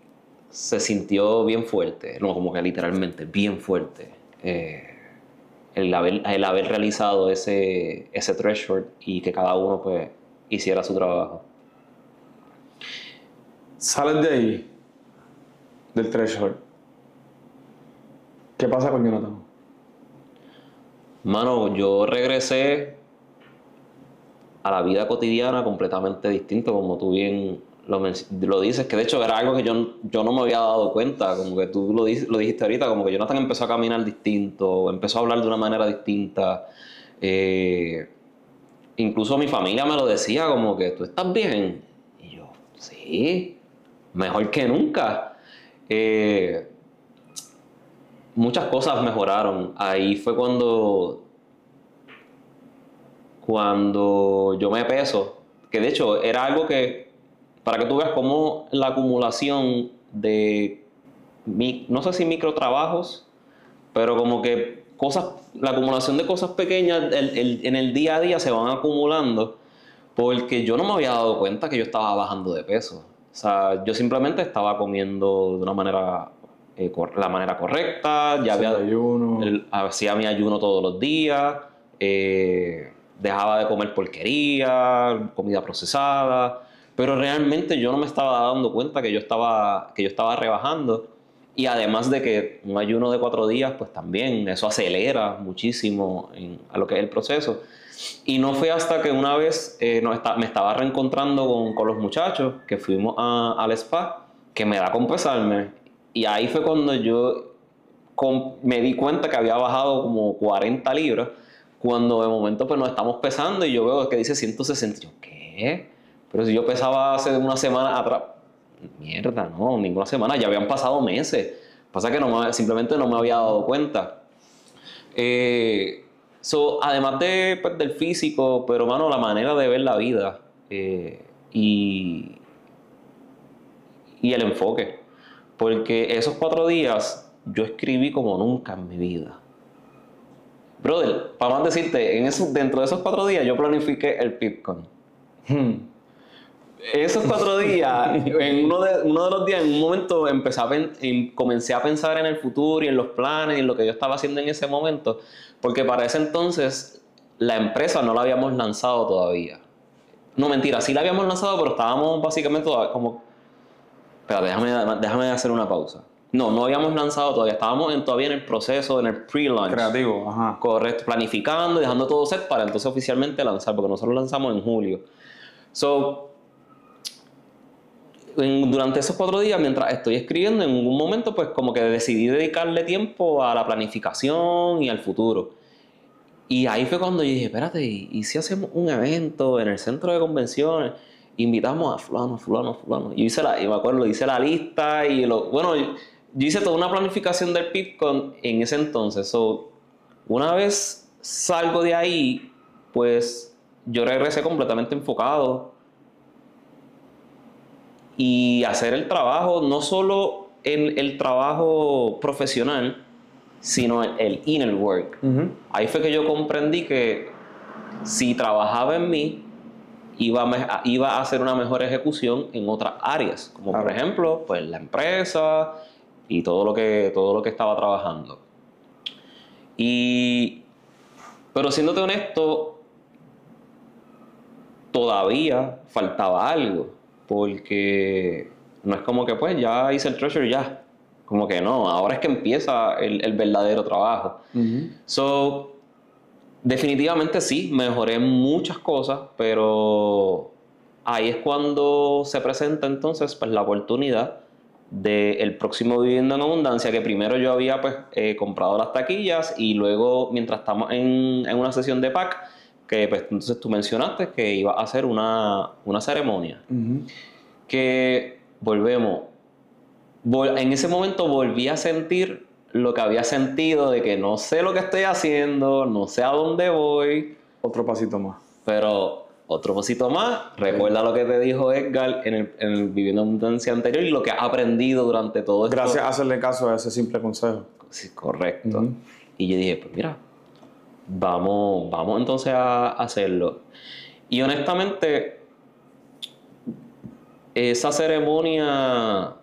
se sintió bien fuerte, no, como que literalmente bien fuerte, el haber realizado ese threshold y que cada uno pues hiciera su trabajo. Sales de ahí, del threshold. ¿Qué pasa con Jonathan? Mano, yo regresé a la vida cotidiana completamente distinto, como tú bien lo dices, que de hecho era algo que yo no me había dado cuenta, como que tú lo dijiste ahorita, como que Jonathan empezó a caminar distinto, empezó a hablar de una manera distinta. Incluso mi familia me lo decía, como que tú estás bien. Y yo, sí, mejor que nunca. Muchas cosas mejoraron. Ahí fue cuando yo me peso, que de hecho era algo que, para que tú veas cómo la acumulación de, no sé si microtrabajos, pero como que la acumulación de cosas pequeñas en el día a día se van acumulando, porque yo no me había dado cuenta que yo estaba bajando de peso. O sea, yo simplemente estaba comiendo de una manera, la manera correcta, hacía mi ayuno todos los días, dejaba de comer porquería, comida procesada, pero realmente yo no me estaba dando cuenta que yo estaba rebajando. Y además de que un ayuno de 4 días, pues también eso acelera muchísimo a lo que es el proceso. Y no fue hasta que una vez me estaba reencontrando con los muchachos, que fuimos al spa, que me da con pesarme. Y ahí fue cuando yo me di cuenta que había bajado como 40 libras, cuando de momento pues nos estamos pesando y yo veo que dice 160. Y yo, ¿qué? Pero si yo pesaba hace una semana atrás. Mierda, no, ninguna semana, ya habían pasado meses. Pasa que simplemente no me había dado cuenta. Además pues, del físico, pero mano, la manera de ver la vida y el enfoque. Porque esos 4 días yo escribí como nunca en mi vida. Brother, para más decirte, dentro de esos 4 días yo planifiqué el Pitcoin. Esos 4 días, en uno de los días, en un momento comencé a pensar en el futuro y en los planes y en lo que yo estaba haciendo en ese momento, porque para ese entonces la empresa no la habíamos lanzado todavía. No, mentira, sí la habíamos lanzado, pero estábamos básicamente como... Espera, déjame hacer una pausa. No habíamos lanzado todavía, estábamos todavía en el proceso, en el pre-launch. Creativo, ajá. Correcto, planificando y dejando todo set para entonces oficialmente lanzar, porque nosotros lanzamos en julio. So, durante esos 4 días, mientras estoy escribiendo, en un momento pues como que decidí dedicarle tiempo a la planificación y al futuro. Y ahí fue cuando yo dije, espérate, ¿y si hacemos un evento en el centro de convenciones? Invitamos a fulano, fulano, fulano. Y me acuerdo, hice la lista y bueno, yo hice toda una planificación del PIPCon en ese entonces. So, una vez salgo de ahí, pues yo regresé completamente enfocado y hacer el trabajo, no solo el trabajo profesional, sino el inner work. Ahí fue que yo comprendí que si trabajaba en mí, iba a hacer una mejor ejecución en otras áreas, como por ejemplo, pues la empresa y todo lo que estaba trabajando. Pero siéndote honesto, todavía faltaba algo, porque no es como que pues ya hice el treasure ya. Como que no, ahora es que empieza el verdadero trabajo. So, definitivamente sí, mejoré muchas cosas, pero ahí es cuando se presenta entonces pues, la oportunidad del próximo Viviendo en Abundancia, que primero yo había pues, comprado las taquillas y luego mientras estamos en una sesión de pack, que pues, entonces tú mencionaste que iba a hacer una ceremonia. Que volvemos. En ese momento volví a sentir lo que había sentido de que no sé lo que estoy haciendo, no sé a dónde voy. Otro pasito más. Pero otro pasito más. Recuerda lo que te dijo Edgar en el Viviendo en Abundancia anterior y lo que has aprendido durante todo esto. Gracias a hacerle caso a ese simple consejo. Sí, correcto. Y yo dije, pues mira, vamos entonces a hacerlo. Y honestamente, esa ceremonia,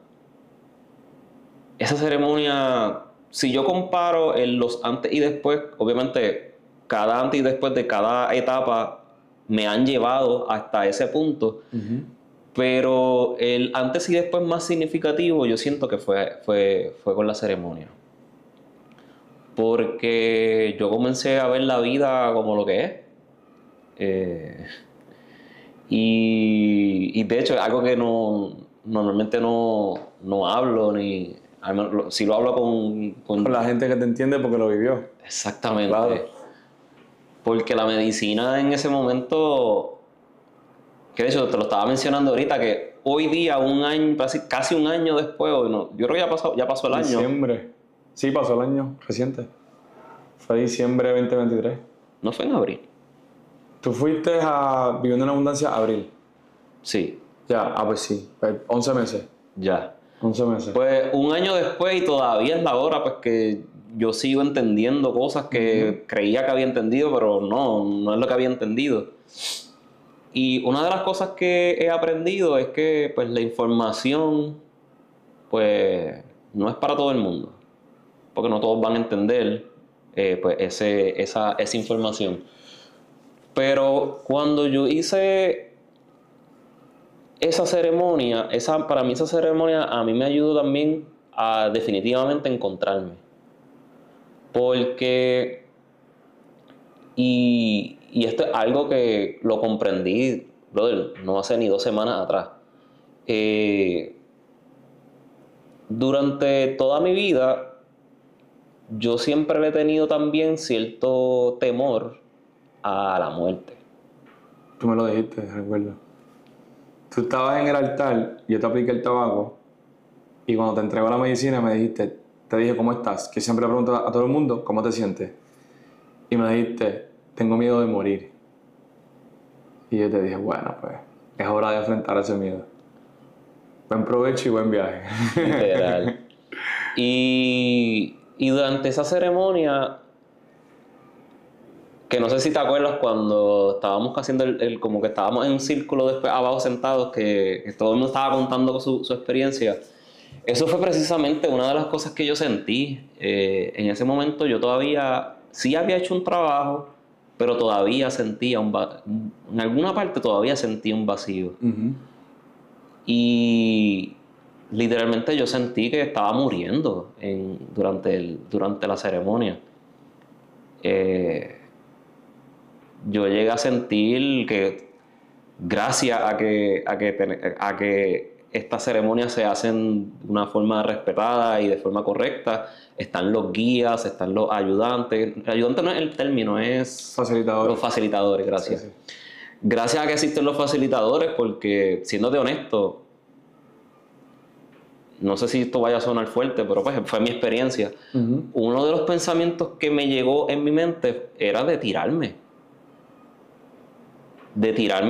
si yo comparo los antes y después, obviamente cada antes y después de cada etapa me han llevado hasta ese punto, pero el antes y después más significativo yo siento que fue con la ceremonia. Porque yo comencé a ver la vida como lo que es. Y de hecho es algo que normalmente no hablo ni... Si lo hablo con la gente que te entiende porque lo vivió. Exactamente. Claro. Porque la medicina en ese momento, que de hecho te lo estaba mencionando ahorita, que hoy día, casi un año después, yo creo que ya pasó el año. Diciembre. Sí, pasó el año reciente. Fue diciembre 2023. ¿No fue en abril? ¿Tú fuiste a Viviendo en Abundancia abril? Sí. Ya, pues sí. 11 meses. Ya. 11 meses. Pues un año después y todavía es la hora pues que yo sigo entendiendo cosas que creía que había entendido, pero no es lo que había entendido. Y una de las cosas que he aprendido es que pues la información pues no es para todo el mundo, porque no todos van a entender pues esa información. Pero cuando yo hice esa ceremonia, para mí esa ceremonia a mí me ayudó también a definitivamente encontrarme. Porque, y esto es algo que lo comprendí, brother, no hace ni 2 semanas atrás. Durante toda mi vida, yo siempre le he tenido también cierto temor a la muerte. Tú me lo dijiste, recuerdo. Tú estabas en el altar, yo te apliqué el tabaco y cuando te entregó la medicina me dijiste, te dije, ¿cómo estás? Que siempre pregunto a todo el mundo, ¿cómo te sientes? Y me dijiste, tengo miedo de morir. Y yo te dije, bueno, pues es hora de enfrentar ese miedo. Buen provecho y buen viaje. Literal. Y durante esa ceremonia, que no sé si te acuerdas cuando estábamos haciendo como que estábamos en un círculo después abajo sentados, que todo el mundo estaba contando su experiencia. Eso fue precisamente una de las cosas que yo sentí. En ese momento yo todavía sí había hecho un trabajo, pero todavía sentía en alguna parte todavía sentía un vacío. Y literalmente yo sentí que estaba muriendo durante la ceremonia. Yo llegué a sentir que gracias a que estas ceremonias se hacen de una forma respetada y de forma correcta, están los guías, están los ayudantes. Ayudante no es el término, es Facilitadores. los facilitadores, gracias. Sí, sí. Gracias a que existen los facilitadores, porque siéndote honesto, no sé si esto vaya a sonar fuerte, pero pues fue mi experiencia. Uno de los pensamientos que me llegó en mi mente era de tirarme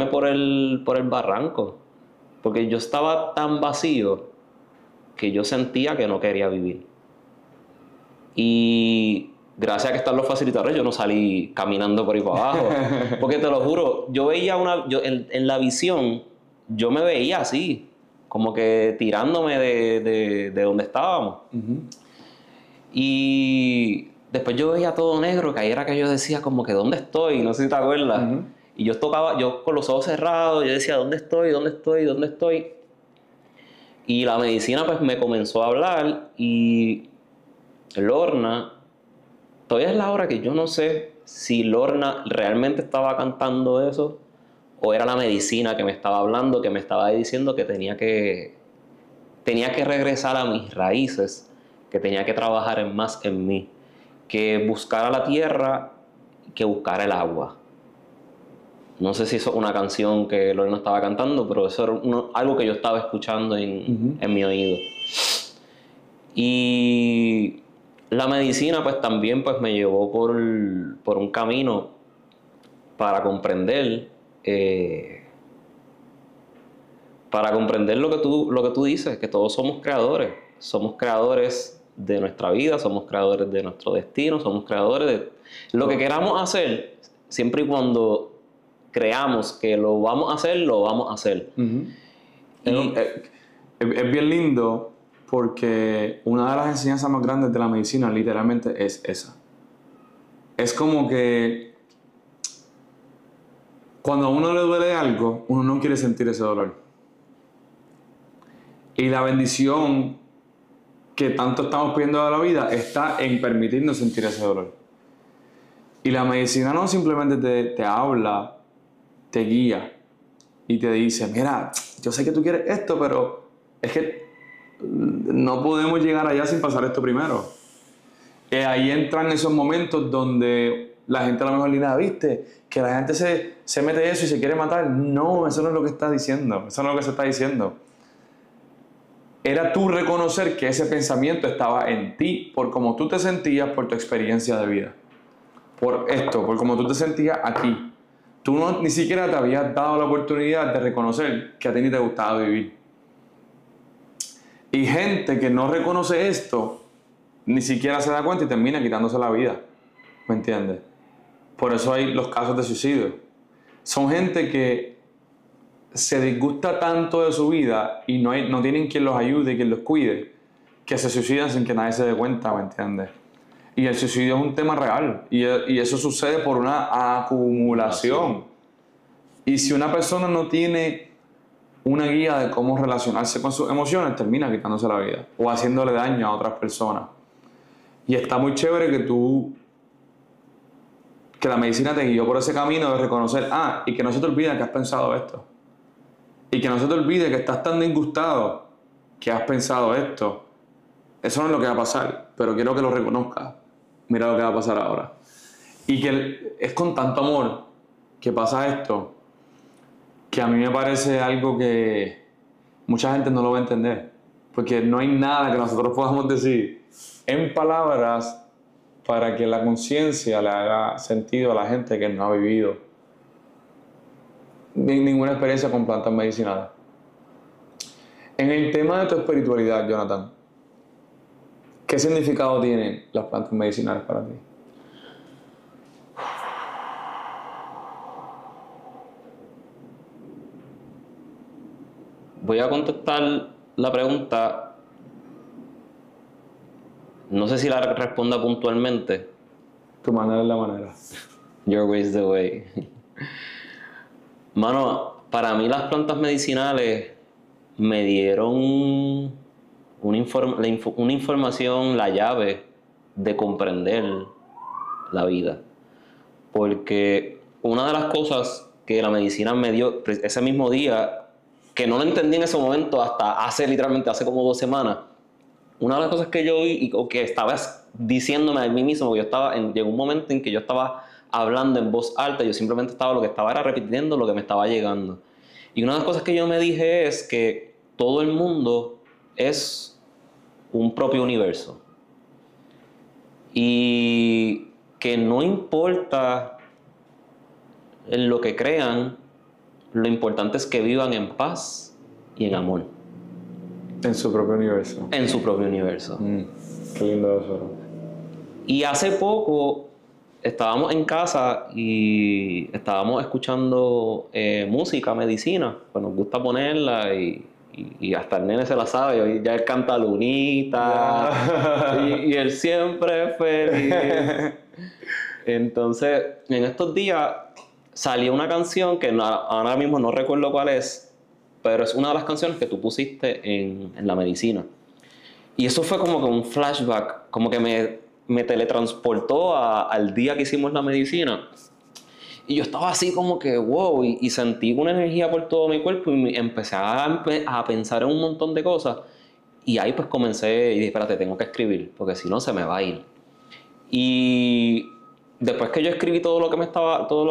por el barranco, porque yo estaba tan vacío que yo sentía que no quería vivir. Y gracias a que están los facilitadores, yo no salí caminando por ahí para abajo, porque te lo juro, yo veía en la visión, yo me veía así, como que tirándome de donde estábamos. Y después yo veía todo negro, que ahí era que yo decía como que ¿dónde estoy? No sé si te acuerdas. Y yo con los ojos cerrados, yo decía ¿dónde estoy? ¿Dónde estoy? ¿Dónde estoy? Y la medicina pues me comenzó a hablar y Lorna, todavía es la hora que yo no sé si Lorna realmente estaba cantando eso o era la medicina que me estaba hablando, que me estaba diciendo que tenía que regresar a mis raíces, que tenía que trabajar más en mí, que buscara la tierra, que buscara el agua. No sé si eso es una canción que Lorna estaba cantando, pero eso era algo que yo estaba escuchando en mi oído. Y la medicina pues también pues, me llevó por un camino para comprender lo que tú dices, que todos somos creadores de nuestra vida, somos creadores de nuestro destino, somos creadores de lo que queramos hacer, siempre y cuando creamos que lo vamos a hacer, lo vamos a hacer. Es bien lindo porque una de las enseñanzas más grandes de la medicina literalmente es esa. Es como que cuando a uno le duele algo, uno no quiere sentir ese dolor. Y la bendición que tanto estamos pidiendo a la vida está en permitirnos sentir ese dolor. Y la medicina no simplemente te habla, te guía y te dice, mira, yo sé que tú quieres esto, pero es que no podemos llegar allá sin pasar esto primero. Ahí entran esos momentos donde la gente a lo mejor dice, ¿viste? Que la gente se mete eso y se quiere matar. No, eso no es lo que está diciendo. Eso no es lo que se está diciendo. Era tú reconocer que ese pensamiento estaba en ti, por cómo tú te sentías, por tu experiencia de vida. Por esto, por cómo tú te sentías aquí. Tú ni siquiera te habías dado la oportunidad de reconocer que a ti ni te gustaba vivir. Y gente que no reconoce esto, ni siquiera se da cuenta y termina quitándose la vida. ¿Me entiendes? Por eso hay los casos de suicidio. Son gente que se disgusta tanto de su vida y no tienen quien los ayude, quien los cuide, que se suicidan sin que nadie se dé cuenta, ¿me entiendes? Y el suicidio es un tema real y eso sucede por una acumulación. Y si una persona no tiene una guía de cómo relacionarse con sus emociones, termina quitándose la vida o haciéndole daño a otras personas. Y está muy chévere que la medicina te guió por ese camino de reconocer, y que no se te olvide que has pensado esto. Y que no se te olvide que estás tan disgustado que has pensado esto. Eso no es lo que va a pasar, pero quiero que lo reconozcas. Mira lo que va a pasar ahora. Y que es con tanto amor que pasa esto, que a mí me parece algo que mucha gente no lo va a entender. Porque no hay nada que nosotros podamos decir en palabras para que la conciencia le haga sentido a la gente que no ha vivido ninguna experiencia con plantas medicinales. En el tema de tu espiritualidad, Jonathan, ¿qué significado tienen las plantas medicinales para ti? Voy a contestar la pregunta. No sé si la responda puntualmente. Tu manera es la manera. Your way is the way. Mano, para mí las plantas medicinales me dieron una información, la llave de comprender la vida. Porque una de las cosas que la medicina me dio ese mismo día, que no lo entendí en ese momento hasta literalmente hace como 2 semanas, una de las cosas que yo oí o que estaba diciéndome a mí mismo, que llegó un momento en que yo estaba hablando en voz alta, yo simplemente lo que estaba era repitiendo lo que me estaba llegando. Y una de las cosas que yo me dije es que todo el mundo es un propio universo. Y que no importa lo que crean, lo importante es que vivan en paz y en amor. En su propio universo. En su propio universo. Qué lindo eso. Y hace poco estábamos en casa y estábamos escuchando música, medicina, pues nos gusta ponerla y hasta el nene se la sabe, y ya él canta Lunita, y él siempre es feliz. Entonces, en estos días salió una canción que ahora mismo no recuerdo cuál es, pero es una de las canciones que tú pusiste en la medicina. Y eso fue como que un flashback, como que me teletransportó al día que hicimos la medicina. Y yo estaba así como que wow, y sentí una energía por todo mi cuerpo y empecé a pensar en un montón de cosas. Y ahí pues comencé y dije, espérate, tengo que escribir, porque si no se me va a ir. Y después que yo escribí todo lo que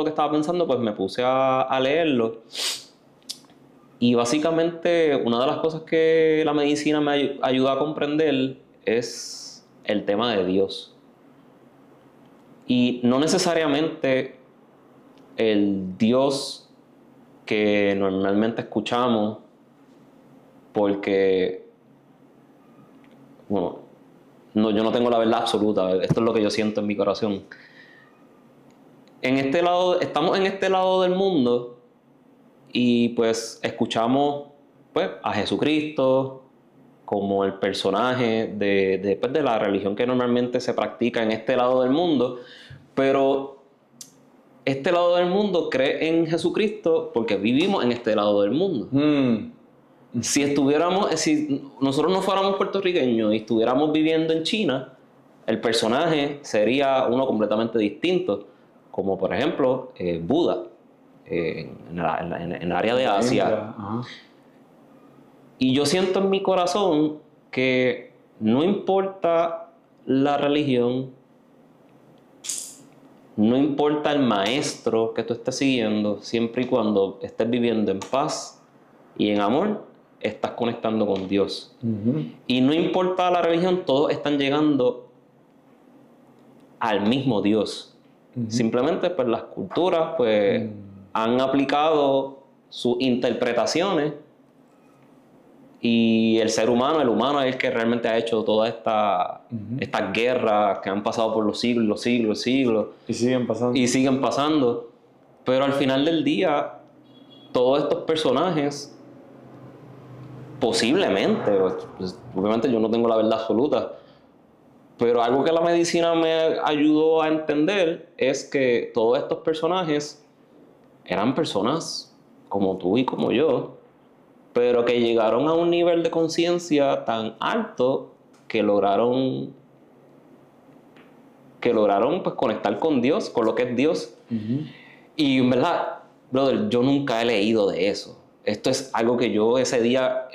estaba pensando, pues me puse a leerlo. Y básicamente una de las cosas que la medicina me ayuda a comprender es el tema de Dios. Y no necesariamente el Dios que normalmente escuchamos, porque, bueno, yo no tengo la verdad absoluta, esto es lo que yo siento en mi corazón. Estamos en este lado del mundo y pues escuchamos pues, a Jesucristo como el personaje de la religión que normalmente se practica en este lado del mundo, pero este lado del mundo cree en Jesucristo porque vivimos en este lado del mundo. Si nosotros no fuéramos puertorriqueños y estuviéramos viviendo en China, el personaje sería uno completamente distinto, como por ejemplo Buda, en el área de Asia. Y yo siento en mi corazón que no importa la religión, no importa el maestro que tú estés siguiendo, siempre y cuando estés viviendo en paz y en amor, estás conectando con Dios. Y no importa la religión, todos están llegando al mismo Dios. Simplemente pues las culturas pues han aplicado sus interpretaciones y el humano es el que realmente ha hecho todas estas guerras que han pasado por los siglos. Y siguen pasando. Y siguen pasando. Pero al final del día, todos estos personajes, posiblemente, pues, obviamente yo no tengo la verdad absoluta, pero algo que la medicina me ayudó a entender es que todos estos personajes eran personas como tú y como yo, pero que llegaron a un nivel de conciencia tan alto que lograron pues, conectar con Dios, con lo que es Dios. Y en verdad, brother, yo nunca he leído de eso. Esto es algo que yo ese día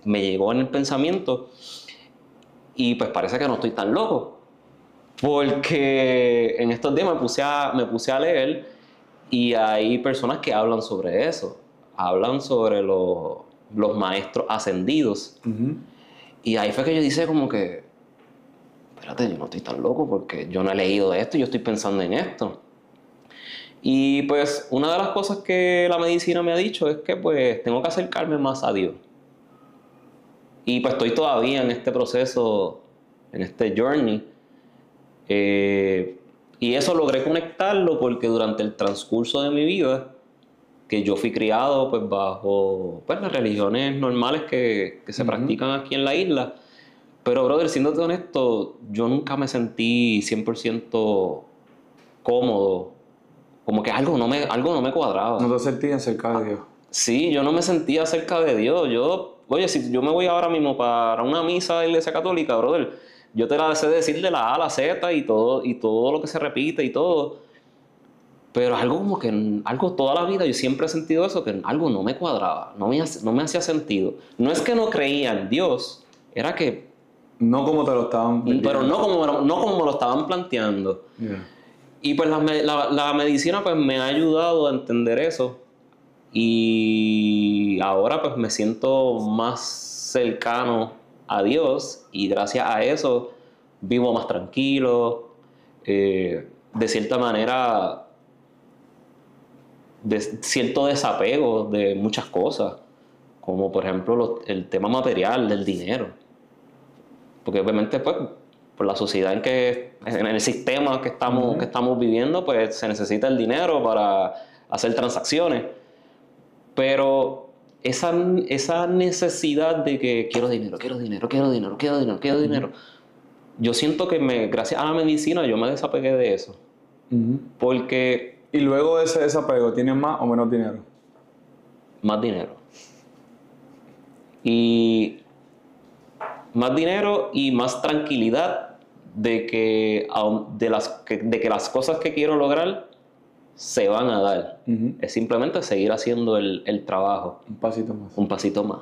me llegó en el pensamiento y pues parece que no estoy tan loco. Porque en estos días me puse a leer y hay personas que hablan sobre eso. Hablan sobre los maestros ascendidos. Y ahí fue que yo dije como que, espérate, yo no estoy tan loco porque yo no he leído de esto y yo estoy pensando en esto. Y pues una de las cosas que la medicina me ha dicho es que pues tengo que acercarme más a Dios. Y pues estoy todavía en este proceso, en este journey. Y eso logré conectarlo porque durante el transcurso de mi vida, que yo fui criado pues bajo pues, las religiones normales que se practican aquí en la isla. Pero, brother, siéndote honesto, yo nunca me sentí 100% cómodo. Como que algo no me cuadraba. ¿No te sentías cerca de Dios? Sí, yo no me sentía cerca de Dios. Yo oye, si yo me voy ahora mismo para una misa de la iglesia católica, brother, yo te la sé decir de la A a la Z y todo lo que se repite y todo. Pero algo como que, algo toda la vida, yo siempre he sentido eso, que algo no me cuadraba, no me hacía sentido. No es que no creía en Dios, era que, No como te lo estaban vendiendo. pero no como me lo estaban planteando. Yeah. Y pues la medicina pues me ha ayudado a entender eso. Y ahora pues me siento más cercano a Dios y gracias a eso vivo más tranquilo. De cierta manera de cierto desapego de muchas cosas, como por ejemplo el tema material del dinero. Porque obviamente pues por la sociedad en el sistema que estamos viviendo, pues se necesita el dinero para hacer transacciones. Pero esa necesidad de que quiero dinero, yo siento que gracias a la medicina yo me desapegué de eso. Porque Y luego de ese desapego, ¿tienes más o menos dinero? más dinero. Y más dinero y más tranquilidad de que las cosas que quiero lograr se van a dar. Es simplemente seguir haciendo el trabajo. Un pasito más. Un pasito más.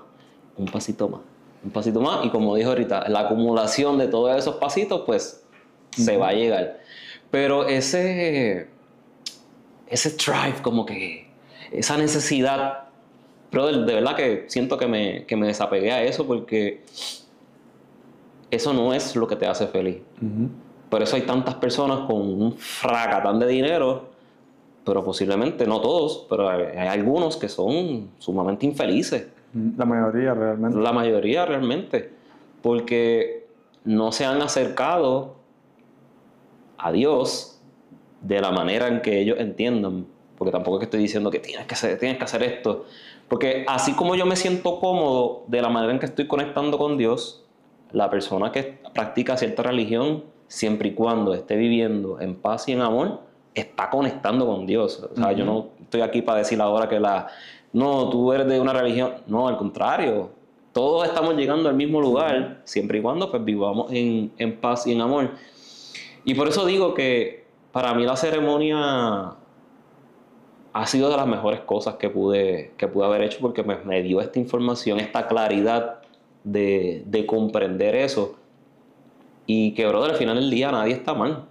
Un pasito más. Un pasito más. Y como dijo ahorita, la acumulación de todos esos pasitos, pues se va a llegar. Pero ese drive, como que esa necesidad, brother, de verdad que siento que me desapegué a eso porque eso no es lo que te hace feliz. Por eso hay tantas personas con un fracatán de dinero, pero posiblemente no todos, pero hay algunos que son sumamente infelices. La mayoría realmente. La mayoría realmente, porque no se han acercado a Dios de la manera en que ellos entiendan, porque tampoco es que estoy diciendo que tienes que hacer esto, porque así como yo me siento cómodo de la manera en que estoy conectando con Dios, la persona que practica cierta religión, siempre y cuando esté viviendo en paz y en amor, está conectando con Dios. O sea, yo no estoy aquí para decir ahora que no, tú eres de una religión. No, al contrario. Todos estamos llegando al mismo lugar, siempre y cuando pues vivamos en paz y en amor. Y por eso digo que para mí la ceremonia ha sido de las mejores cosas que pude haber hecho porque me dio esta información, esta claridad de comprender eso. Y que, brother, al final del día nadie está mal.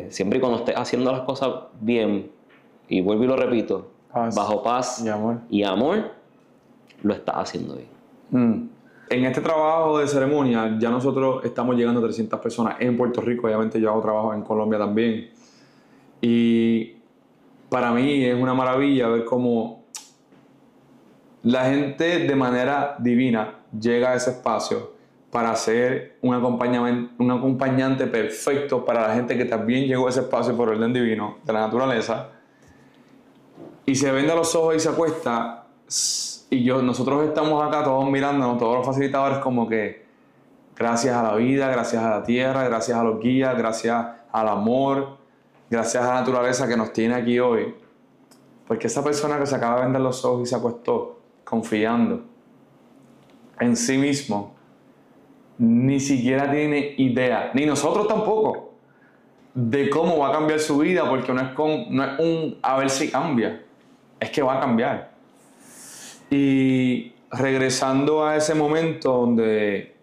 Siempre y cuando estés haciendo las cosas bien, y vuelvo y lo repito, bajo paz y amor, lo estás haciendo bien. En este trabajo de ceremonia, ya nosotros estamos llegando a 300 personas en Puerto Rico. Obviamente yo hago trabajo en Colombia también. Y para mí es una maravilla ver cómo la gente de manera divina llega a ese espacio para ser un acompañante perfecto para la gente que también llegó a ese espacio por orden divino de la naturaleza, y se venda los ojos y se acuesta, y nosotros estamos acá todos mirándonos, todos los facilitadores, como que gracias a la vida, gracias a la tierra, gracias a los guías, gracias al amor, gracias a la naturaleza que nos tiene aquí hoy, porque esa persona que se acaba de vender los ojos y se acostó confiando en sí mismo, ni siquiera tiene idea, ni nosotros tampoco, de cómo va a cambiar su vida, porque no es un a ver si cambia, es que va a cambiar. Y regresando a ese momento donde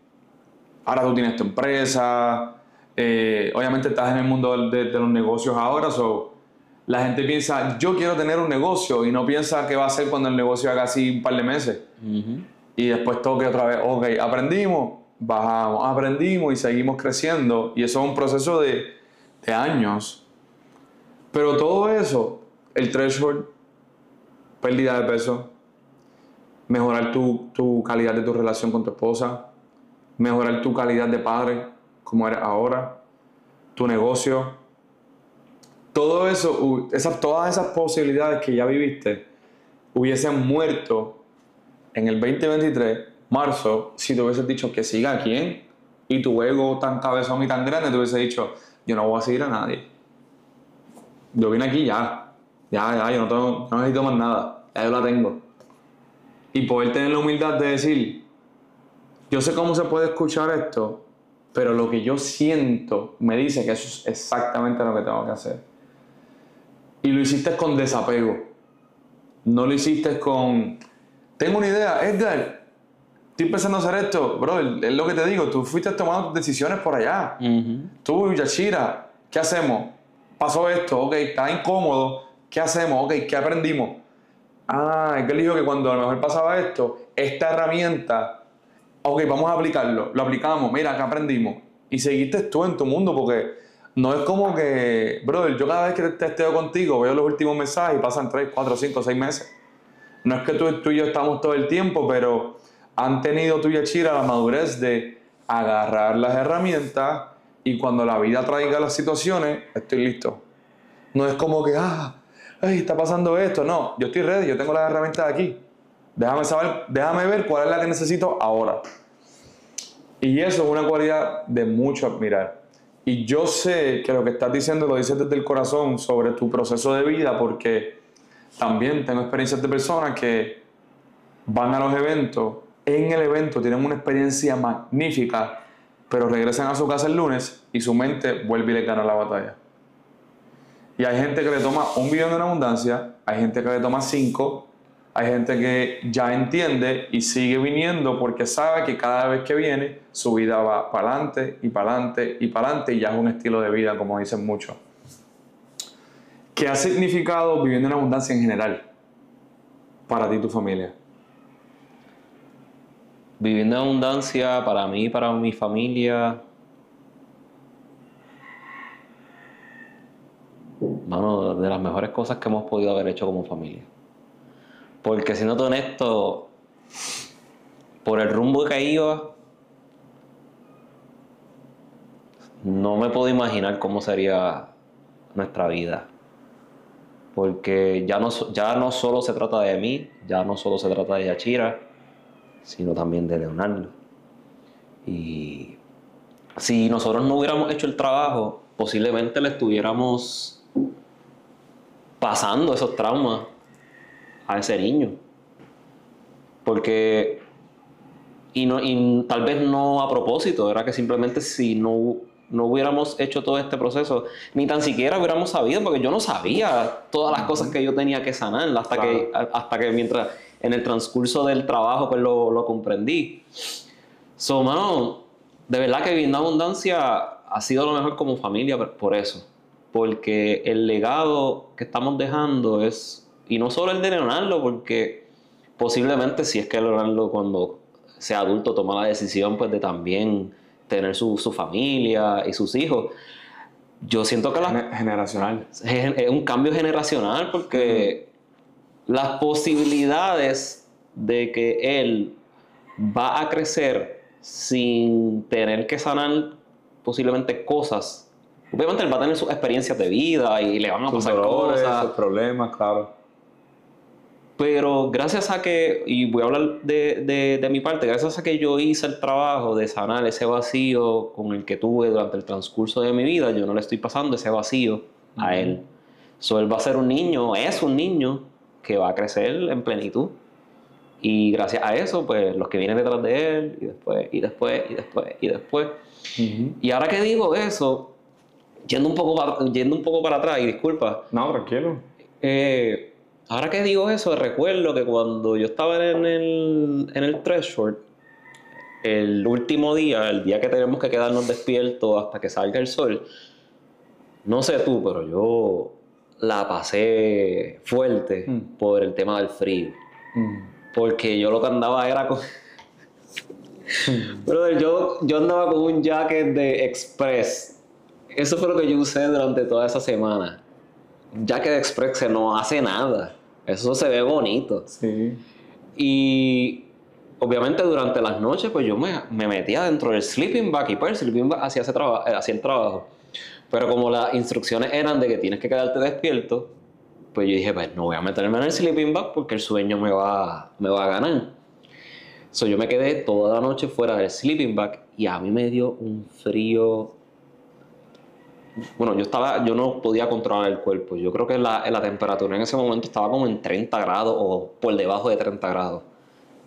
ahora tú tienes tu empresa, obviamente estás en el mundo de los negocios ahora, la gente piensa, yo quiero tener un negocio, y no piensa qué va a hacer cuando el negocio haga así un par de meses. Y después toque otra vez, ok, aprendimos, bajamos, aprendimos y seguimos creciendo, y eso es un proceso de años. Pero todo eso, el threshold, pérdida de peso, mejorar tu calidad de tu relación con tu esposa, mejorar tu calidad de padre como eres ahora, tu negocio, todo eso, todas esas posibilidades que ya viviste hubiesen muerto en el 2023, marzo, si te hubieses dicho que siga a quién, y tu ego tan cabezón y tan grande te hubiese dicho, yo no voy a seguir a nadie, yo vine aquí ya, yo no necesito más nada, ya yo la tengo. y poder tener la humildad de decir, yo sé cómo se puede escuchar esto, pero lo que yo siento me dice que eso es exactamente lo que tengo que hacer. Y lo hiciste con desapego. No lo hiciste con, tengo una idea, Edgar, estoy pensando hacer esto. Bro, es lo que te digo, tú fuiste tomando tus decisiones por allá. Tú, Yachira, ¿qué hacemos? Pasó esto, ok, está incómodo, ¿qué hacemos? Ok, ¿qué aprendimos? Ah, es que le dijo que cuando a lo mejor pasaba esto, esta herramienta, ok, vamos a aplicarlo, lo aplicamos, mira, ¿qué aprendimos? Y seguiste tú en tu mundo, porque no es como que, brother, yo cada vez que testeo contigo, veo los últimos mensajes y pasan 3, 4, 5, 6 meses. No es que tú y yo estamos todo el tiempo, pero han tenido tú y Achira la madurez de agarrar las herramientas y cuando la vida traiga las situaciones, estoy listo. No es como que, ay, está pasando esto. No, yo estoy ready, yo tengo las herramientas aquí. Déjame ver cuál es la que necesito ahora. Y eso es una cualidad de mucho admirar. Y yo sé que lo que estás diciendo lo dices desde el corazón sobre tu proceso de vida, porque también tengo experiencias de personas que van a los eventos, en el evento tienen una experiencia magnífica, pero regresan a su casa el lunes y su mente vuelve y le gana la batalla. Y hay gente que le toma 1 billón en abundancia, hay gente que le toma 5, hay gente que ya entiende y sigue viniendo porque sabe que cada vez que viene su vida va para adelante y para adelante y para adelante y ya es un estilo de vida, como dicen muchos. ¿Qué ha significado viviendo en abundancia en general para ti y tu familia? Viviendo en abundancia para mí y para mi familia, mano, de las mejores cosas que hemos podido haber hecho como familia. Porque siendo honesto, por el rumbo que iba, no me puedo imaginar cómo sería nuestra vida. Porque ya no solo se trata de mí, ya no solo se trata de Yachira, sino también de Leonardo. Y si nosotros no hubiéramos hecho el trabajo, posiblemente le estuviéramos pasando esos traumas a ese niño. Porque, y tal vez no a propósito, era que simplemente si no hubiéramos hecho todo este proceso, ni tan siquiera hubiéramos sabido, porque yo no sabía todas las cosas que yo tenía que sanar hasta que mientras en el transcurso del trabajo pues lo comprendí. So, mano, de verdad que Viviendo en Abundancia ha sido lo mejor como familia por eso. Porque el legado que estamos dejando es, y no solo el de Leonardo, porque posiblemente si es que Leonardo cuando sea adulto toma la decisión pues de también tener su familia y sus hijos. Yo siento que generacional. Es un cambio generacional porque las posibilidades de que él va a crecer sin tener que sanar posiblemente cosas. Obviamente él va a tener sus experiencias de vida y le van a pasar cosas. Sus problemas, claro. Pero gracias a que, y voy a hablar de mi parte, gracias a que yo hice el trabajo de sanar ese vacío con el que tuve durante el transcurso de mi vida, yo no le estoy pasando ese vacío a él. So, él va a ser un niño, es un niño que va a crecer en plenitud. Y gracias a eso, pues los que vienen detrás de él, y después, y después, y después, y después. Y ahora que digo eso, yendo un poco para atrás, y disculpa. No, tranquilo. Ahora que digo eso, recuerdo que cuando yo estaba en el threshold, el último día, el día que tenemos que quedarnos despiertos hasta que salga el sol, no sé tú, pero yo la pasé fuerte por el tema del frío. Porque yo lo que andaba era con... Brother, yo andaba con un jacket de Express. Eso fue lo que yo usé durante toda esa semana. Jacket de Express que no hace nada. Eso se ve bonito. Sí. Y obviamente durante las noches pues yo me metía dentro del sleeping bag y pues el sleeping bag hacía el trabajo. Pero como las instrucciones eran de que tienes que quedarte despierto, pues yo dije, pues no voy a meterme en el sleeping bag porque el sueño me va a ganar. So yo me quedé toda la noche fuera del sleeping bag y a mí me dio un frío. Bueno, yo no podía controlar el cuerpo. Yo creo que la temperatura en ese momento estaba como en 30 grados o por debajo de 30 grados.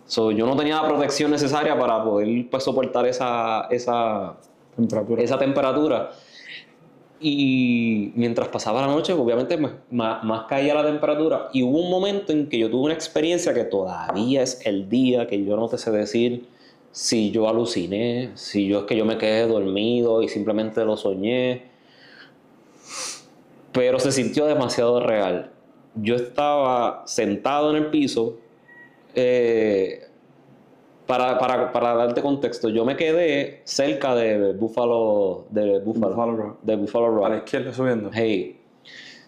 So, yo no tenía la protección necesaria para poder pues, soportar esa temperatura. Y mientras pasaba la noche, obviamente más caía la temperatura. Y hubo un momento en que yo tuve una experiencia que todavía es el día que yo no te sé decir si yo aluciné, si yo es que yo me quedé dormido y simplemente lo soñé. Pero se sintió demasiado real. Yo estaba sentado en el piso. Para darte contexto, yo me quedé cerca de Buffalo Rock. A la izquierda subiendo. Hey.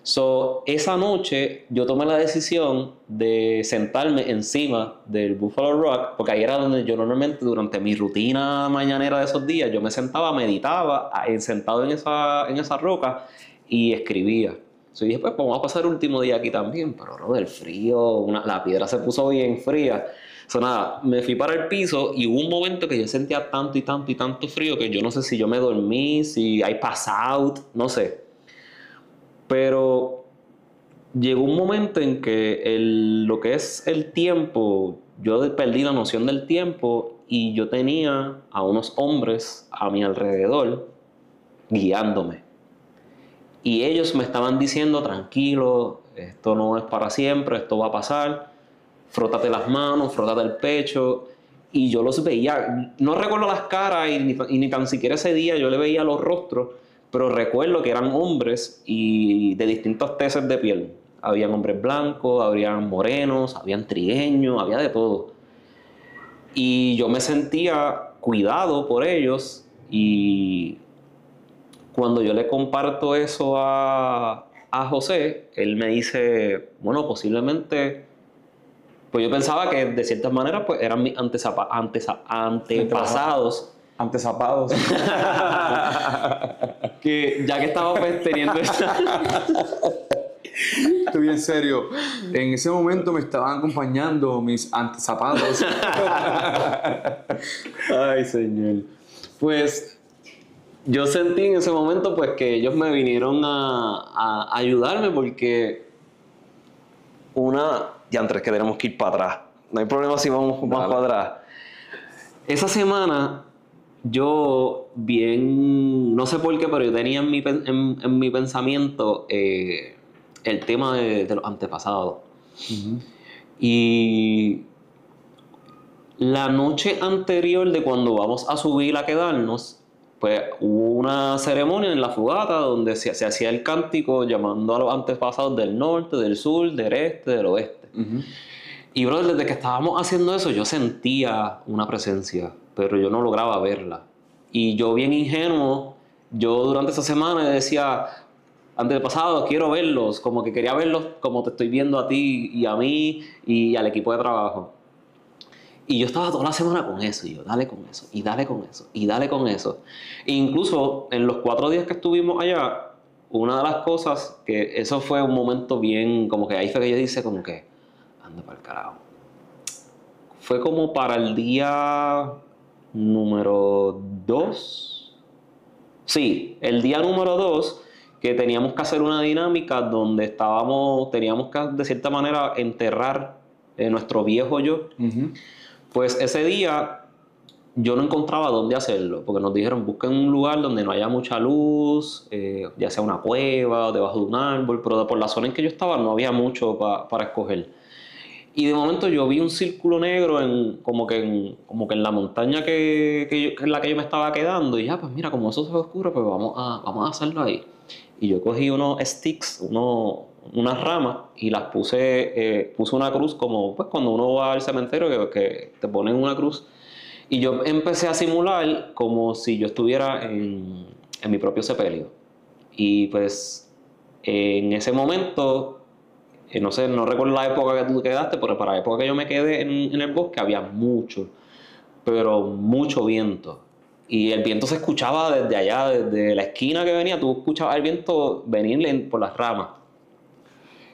So, esa noche yo tomé la decisión de sentarme encima del Buffalo Rock, porque ahí era donde yo normalmente durante mi rutina mañanera de esos días, yo me sentaba, meditaba, sentado en esa roca y escribía. So, dije, pues vamos a pasar el último día aquí también, pero del frío, la piedra se puso bien fría. So, nada, me fui para el piso y hubo un momento que yo sentía tanto y tanto y tanto frío que yo no sé si yo me dormí, si hay pass out, no sé. Pero llegó un momento en que lo que es el tiempo, yo perdí la noción del tiempo y yo tenía a unos hombres a mi alrededor guiándome. Y ellos me estaban diciendo, tranquilo, esto no es para siempre, esto va a pasar, frótate las manos, frótate el pecho. Y yo los veía, no recuerdo las caras y ni tan siquiera ese día yo le veía los rostros, pero recuerdo que eran hombres y de distintos teces de piel. Habían hombres blancos, habían morenos, habían trigueños, había de todo. Y yo me sentía cuidado por ellos y cuando yo le comparto eso a José, él me dice, bueno, posiblemente, pues yo pensaba que de ciertas maneras pues eran mis antepasados. Antezapados. Que ya que estaba pues teniendo Estoy bien serio. En ese momento me estaban acompañando mis antezapados. Ay, señor. Pues yo sentí en ese momento pues que ellos me vinieron a ayudarme porque Antes que tenemos que ir para atrás. No hay problema si vamos más para atrás. Esa semana yo no sé por qué, pero yo tenía en mi pensamiento el tema de los antepasados. Uh-huh. Y la noche anterior de cuando vamos a subir a quedarnos, pues hubo una ceremonia en la fogata donde se hacía el cántico llamando a los antepasados del norte, del sur, del este, del oeste. Uh-huh. Y brother, desde que estábamos haciendo eso yo sentía una presencia, pero yo no lograba verla. Y yo bien ingenuo, yo durante esa semana decía, antepasados, quiero verlos, como que quería verlos como te estoy viendo a ti y a mí y al equipo de trabajo. Y yo estaba toda la semana con eso, y yo, dale con eso, y dale con eso, y dale con eso. E incluso en los 4 días que estuvimos allá, una de las cosas, que eso fue un momento bien, como que ahí fue que yo dije como que, anda para el carajo. Fue como para el día número 2. Sí, el día número 2, que teníamos que hacer una dinámica donde teníamos que de cierta manera enterrar nuestro viejo yo. Uh-huh. Pues ese día yo no encontraba dónde hacerlo, porque nos dijeron busquen un lugar donde no haya mucha luz, ya sea una cueva o debajo de un árbol, pero por la zona en que yo estaba no había mucho para escoger. Y de momento yo vi un círculo negro como que en la montaña en la que yo me estaba quedando, y ya pues mira, como eso se ve oscuro, pues vamos a hacerlo ahí. Y yo cogí unos sticks, unas ramas, y las puse una cruz, como pues cuando uno va al cementerio que te ponen una cruz. Y yo empecé a simular como si yo estuviera en mi propio sepelio. Y pues en ese momento, no sé, no recuerdo la época que tú quedaste, pero para la época que yo me quedé en el bosque había mucho viento. Y el viento se escuchaba desde allá, desde la esquina que venía, tú escuchabas el viento venir por las ramas.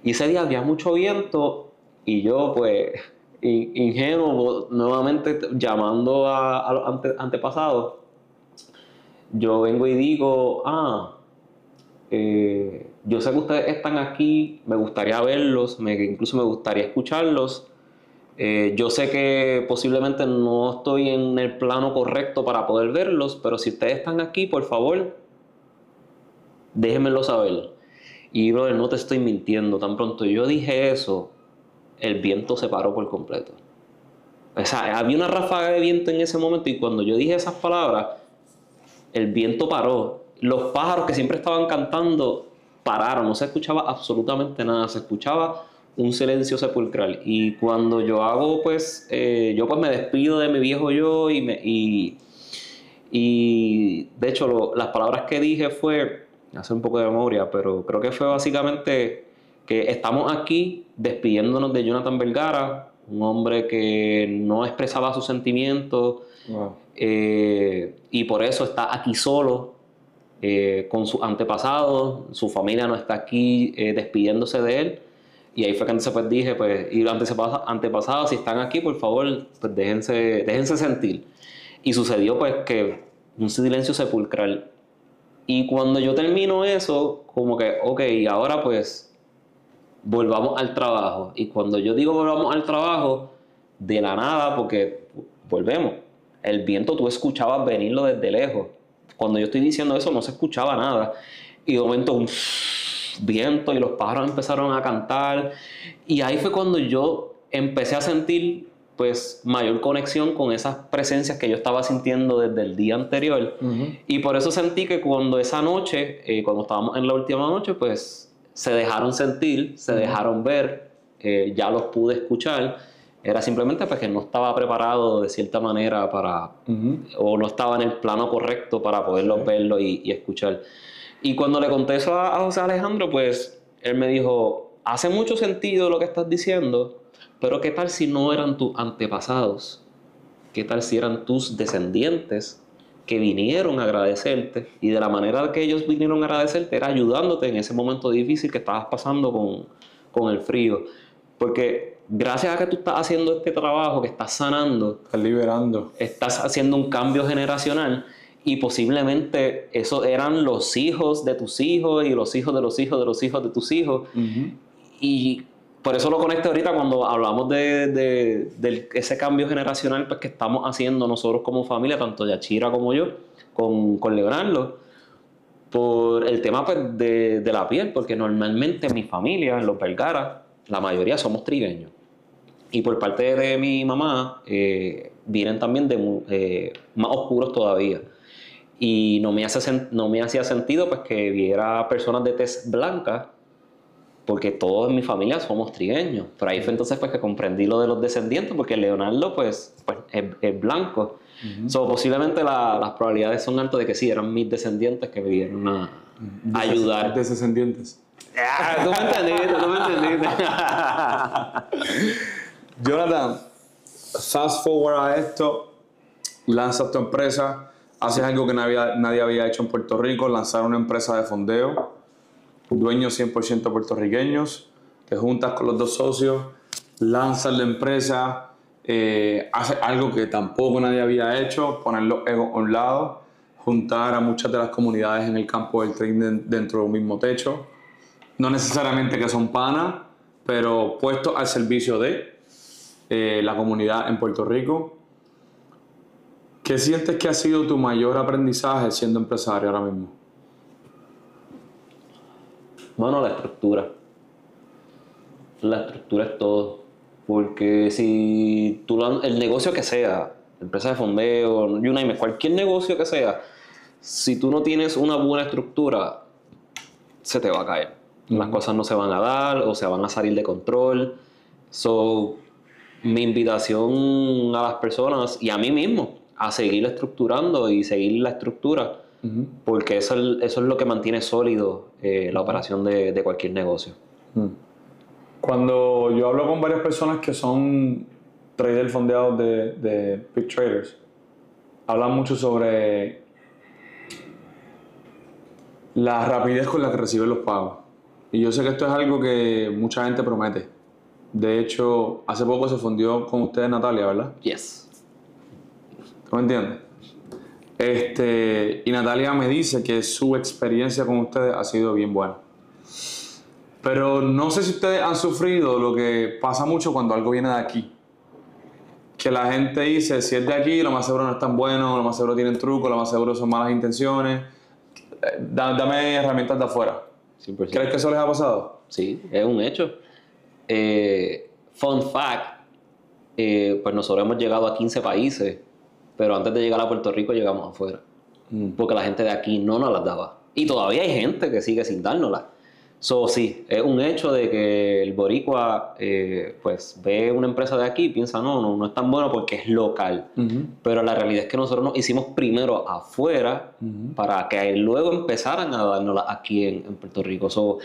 Y ese día había mucho viento y yo pues ingenuo, nuevamente llamando a los antepasados, yo vengo y digo, yo sé que ustedes están aquí, me gustaría verlos, incluso me gustaría escucharlos, Yo sé que posiblemente no estoy en el plano correcto para poder verlos, pero si ustedes están aquí, por favor, déjenmelo saber. Y, brother, no te estoy mintiendo. Tan pronto yo dije eso, el viento se paró por completo. O sea, había una ráfaga de viento en ese momento y cuando yo dije esas palabras, el viento paró. Los pájaros que siempre estaban cantando pararon. No se escuchaba absolutamente nada. Se escuchaba un silencio sepulcral. Y cuando yo hago, pues, yo pues me despido de mi viejo yo y de hecho las palabras que dije fue, hace un poco de memoria, pero creo que fue básicamente que estamos aquí despidiéndonos de Jonathan Vergara, un hombre que no expresaba sus sentimientos, Wow. y por eso está aquí solo, con sus antepasados, su familia no está aquí despidiéndose de él. Y ahí fue que entonces pues dije, pues, y los antepasados, si están aquí, por favor, pues déjense sentir. Y sucedió pues que un silencio sepulcral. Y cuando yo termino eso, como que, ok, ahora pues volvamos al trabajo. Y cuando yo digo volvamos al trabajo, de la nada, porque volvemos, el viento tú escuchabas venirlo desde lejos. Cuando yo estoy diciendo eso no se escuchaba nada. Y de momento un viento y los pájaros empezaron a cantar. Y ahí fue cuando yo empecé a sentir pues mayor conexión con esas presencias que yo estaba sintiendo desde el día anterior. Y por eso sentí que cuando esa noche, cuando estábamos en la última noche, pues se dejaron sentir, se dejaron ver, ya los pude escuchar. Era simplemente pues que no estaba preparado de cierta manera para, o no estaba en el plano correcto para poderlos verlos y escuchar. Y cuando le conté eso a José Alejandro, pues él me dijo, hace mucho sentido lo que estás diciendo, pero ¿qué tal si no eran tus antepasados? ¿Qué tal si eran tus descendientes que vinieron a agradecerte? Y de la manera que ellos vinieron a agradecerte era ayudándote en ese momento difícil que estabas pasando con el frío. Porque gracias a que tú estás haciendo este trabajo, que estás sanando, Estás liberando. estás haciendo un cambio generacional y posiblemente esos eran los hijos de tus hijos y los hijos de los hijos de los hijos de tus hijos. Y por eso lo conecté ahorita cuando hablamos de ese cambio generacional pues, que estamos haciendo nosotros como familia, tanto Yachira como yo, con Leonardo, por el tema pues, de la piel, porque normalmente en mi familia, en los Vergara, la mayoría somos trigueños. Y por parte de mi mamá, vienen también más oscuros todavía. Y no me hacía sentido pues, que viera personas de tez blanca, porque todos en mi familia somos trigueños. Pero ahí fue entonces pues, que comprendí lo de los descendientes, porque Leonardo pues es blanco. So, posiblemente las probabilidades son altas de que sí, eran mis descendientes que me vinieron a ayudar. Descendientes. Tú me entendiste. Jonathan, fast forward a esto, lanzas tu empresa, haces algo que nadie había hecho en Puerto Rico, lanzar una empresa de fondeo, dueños 100% puertorriqueños, te juntas con los dos socios, lanzas la empresa, haces algo que tampoco nadie había hecho, poner los egos a un lado, juntar a muchas de las comunidades en el campo del trading dentro de un mismo techo, no necesariamente que son panas, pero puestos al servicio de la comunidad en Puerto Rico. ¿Qué sientes que ha sido tu mayor aprendizaje siendo empresario ahora mismo? Bueno, la estructura. La estructura es todo. Porque si el negocio que sea, empresa de fondeo, you name it, cualquier negocio que sea, si tú no tienes una buena estructura, se te va a caer. Las cosas no se van a dar o se van a salir de control. So, mi invitación a las personas y a mí mismo a seguir estructurando y seguir la estructura, porque eso es lo que mantiene sólido la operación de cualquier negocio. Cuando yo hablo con varias personas que son traders fondeados de big traders, hablan mucho sobre la rapidez con la que reciben los pagos. Y yo sé que esto es algo que mucha gente promete. De hecho, hace poco se fondeó con ustedes Natalia, ¿verdad? Yes. ¿Tú me entiendes? Y Natalia me dice que su experiencia con ustedes ha sido bien buena. Pero no sé si ustedes han sufrido lo que pasa mucho cuando algo viene de aquí. que la gente dice, si es de aquí, lo más seguro no es tan bueno, lo más seguro tienen trucos, lo más seguro son malas intenciones. Dame herramientas de afuera. 100%. ¿Crees que eso les ha pasado? Sí, es un hecho. Fun fact, pues nosotros hemos llegado a 15 países, pero antes de llegar a Puerto Rico llegamos afuera. Porque la gente de aquí no nos las daba. Y todavía hay gente que sigue sin dárnoslas. So, sí, es un hecho de que el boricua pues ve una empresa de aquí y piensa, no es tan bueno porque es local. Pero la realidad es que nosotros nos hicimos primero afuera para que luego empezaran a dárnoslas aquí en Puerto Rico. So,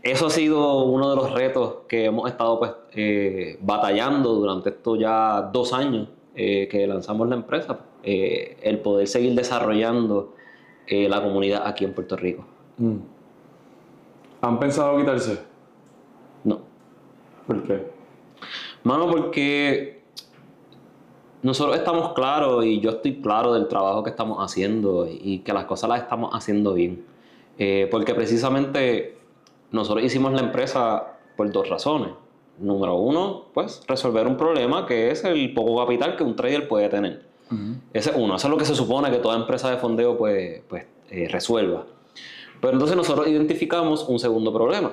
eso ha sido uno de los retos que hemos estado pues, batallando durante estos ya 2 años que lanzamos la empresa. El poder seguir desarrollando la comunidad aquí en Puerto Rico. ¿Han pensado quitarse? No. ¿Por qué? Mano, porque nosotros estamos claros y yo estoy claro del trabajo que estamos haciendo y que las cosas las estamos haciendo bien. Porque precisamente nosotros hicimos la empresa por 2 razones. Número 1, pues resolver un problema que es el poco capital que un trader puede tener. Ese es uno. Eso es lo que se supone que toda empresa de fondeo pues resuelva. Pero entonces nosotros identificamos un segundo problema,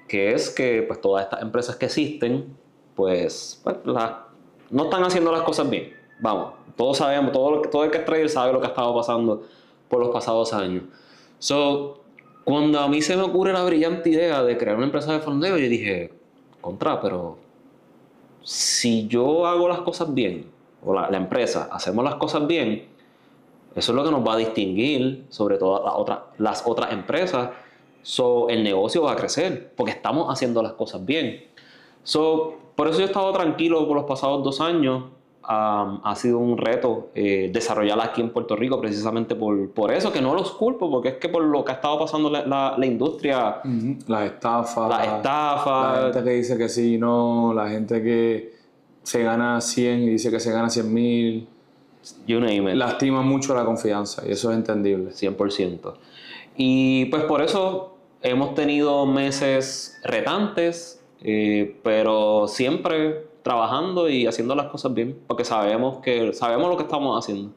que es que pues, todas estas empresas que existen, pues no están haciendo las cosas bien. Vamos, todos sabemos, todo el que es trader sabe lo que ha estado pasando por los pasados años. So, cuando a mí se me ocurre la brillante idea de crear una empresa de fondeo, yo dije, pero si yo hago las cosas bien, o la empresa, hacemos las cosas bien, eso es lo que nos va a distinguir sobre todas las otras empresas. So, el negocio va a crecer porque estamos haciendo las cosas bien. So, por eso yo he estado tranquilo por los pasados 2 años. Ha sido un reto desarrollar aquí en Puerto Rico precisamente por eso, que no los culpo, porque es que por lo que ha estado pasando la industria. Las estafas. La gente que dice que sí, no. La gente que se gana 100 y dice que se gana 100,000. You name it. Lastima mucho la confianza y eso es entendible. 100%. Y pues por eso hemos tenido meses retantes, pero siempre trabajando y haciendo las cosas bien, porque sabemos lo que estamos haciendo.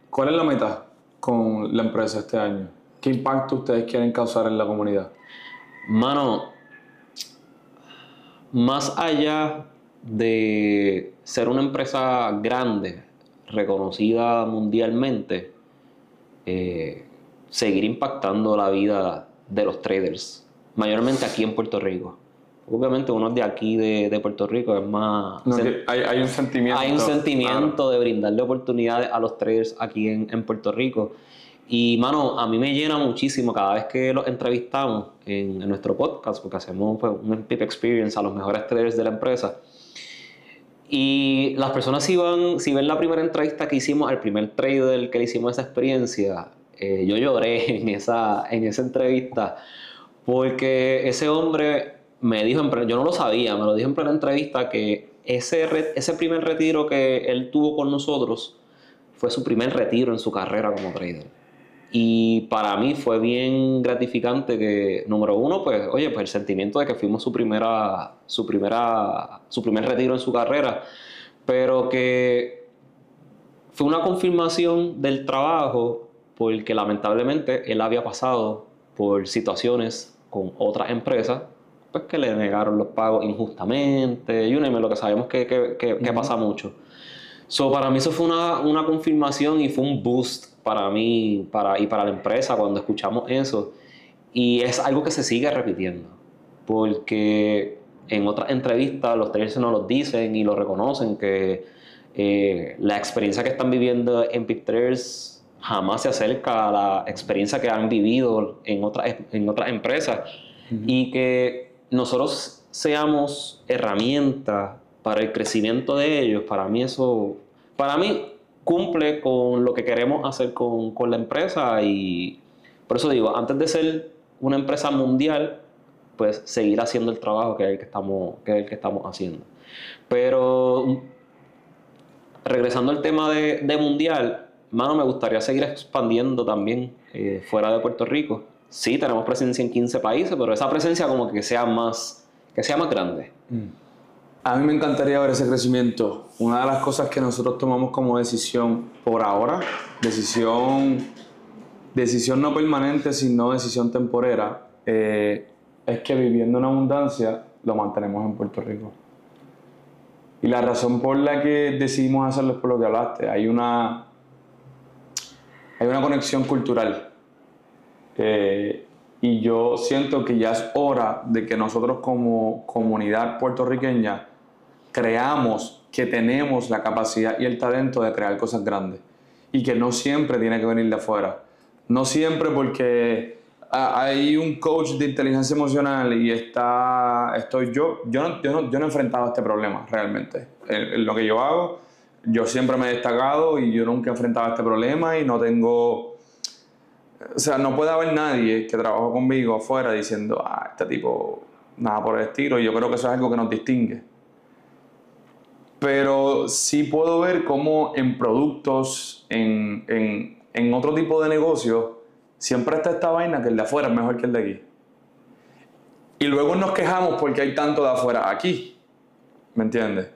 ¿Cuál es la meta con la empresa este año? ¿Qué impacto ustedes quieren causar en la comunidad? Mano, más allá de ser una empresa grande, reconocida mundialmente, seguir impactando la vida de los traders, mayormente aquí en Puerto Rico. Obviamente uno de aquí de Puerto Rico es más... Hay un sentimiento. Hay un sentimiento de brindarle oportunidades a los traders aquí en Puerto Rico. Y, mano, a mí me llena muchísimo cada vez que los entrevistamos en nuestro podcast, porque hacemos pues, un PIP Experience a los mejores traders de la empresa. Y las personas si ven la primera entrevista que hicimos al primer trader que le hicimos esa experiencia, yo lloré en esa entrevista, porque ese hombre me dijo, yo no lo sabía, me lo dijo en plena entrevista, que ese primer retiro que él tuvo con nosotros fue su primer retiro en su carrera como trader. Y para mí fue bien gratificante que, número 1, pues, pues el sentimiento de que fuimos su primer retiro en su carrera, pero que fue una confirmación del trabajo, porque lamentablemente él había pasado por situaciones con otras empresas, pues que le negaron los pagos injustamente, lo que sabemos que pasa mucho. So, para mí eso fue una confirmación y fue un boost para mí y para la empresa cuando escuchamos eso. Y es algo que se sigue repitiendo, porque en otras entrevistas los traders nos lo dicen y lo reconocen, que la experiencia que están viviendo en PIP Traders jamás se acerca a la experiencia que han vivido en otras empresas. Y que nosotros seamos herramientas para el crecimiento de ellos, para mí cumple con lo que queremos hacer con la empresa. Y por eso digo, antes de ser una empresa mundial, pues seguir haciendo el trabajo que es el que estamos haciendo. Pero regresando al tema de mundial, mano, me gustaría seguir expandiendo también fuera de Puerto Rico. Sí, tenemos presencia en 15 países, pero esa presencia como que sea más grande. A mí me encantaría ver ese crecimiento. Una de las cosas que nosotros tomamos como decisión por ahora, decisión no permanente, sino decisión temporera, es que viviendo en abundancia lo mantenemos en Puerto Rico. Y la razón por la que decidimos hacerlo es por lo que hablaste. Hay una conexión cultural. Y yo siento que ya es hora de que nosotros como comunidad puertorriqueña creamos que tenemos la capacidad y el talento de crear cosas grandes. Y que no siempre tiene que venir de afuera. No siempre porque hay un coach de inteligencia emocional y estoy yo. Yo no he enfrentado este problema realmente. En lo que yo hago, yo siempre me he destacado y yo nunca he enfrentado este problema y no tengo... O sea, no puede haber nadie que trabaje conmigo afuera diciendo, este tipo, nada por el estilo. Y yo creo que eso es algo que nos distingue. Pero sí puedo ver cómo en productos, en otro tipo de negocios, siempre está esta vaina que el de afuera es mejor que el de aquí. Y luego nos quejamos porque hay tanto de afuera aquí. ¿Me entiendes?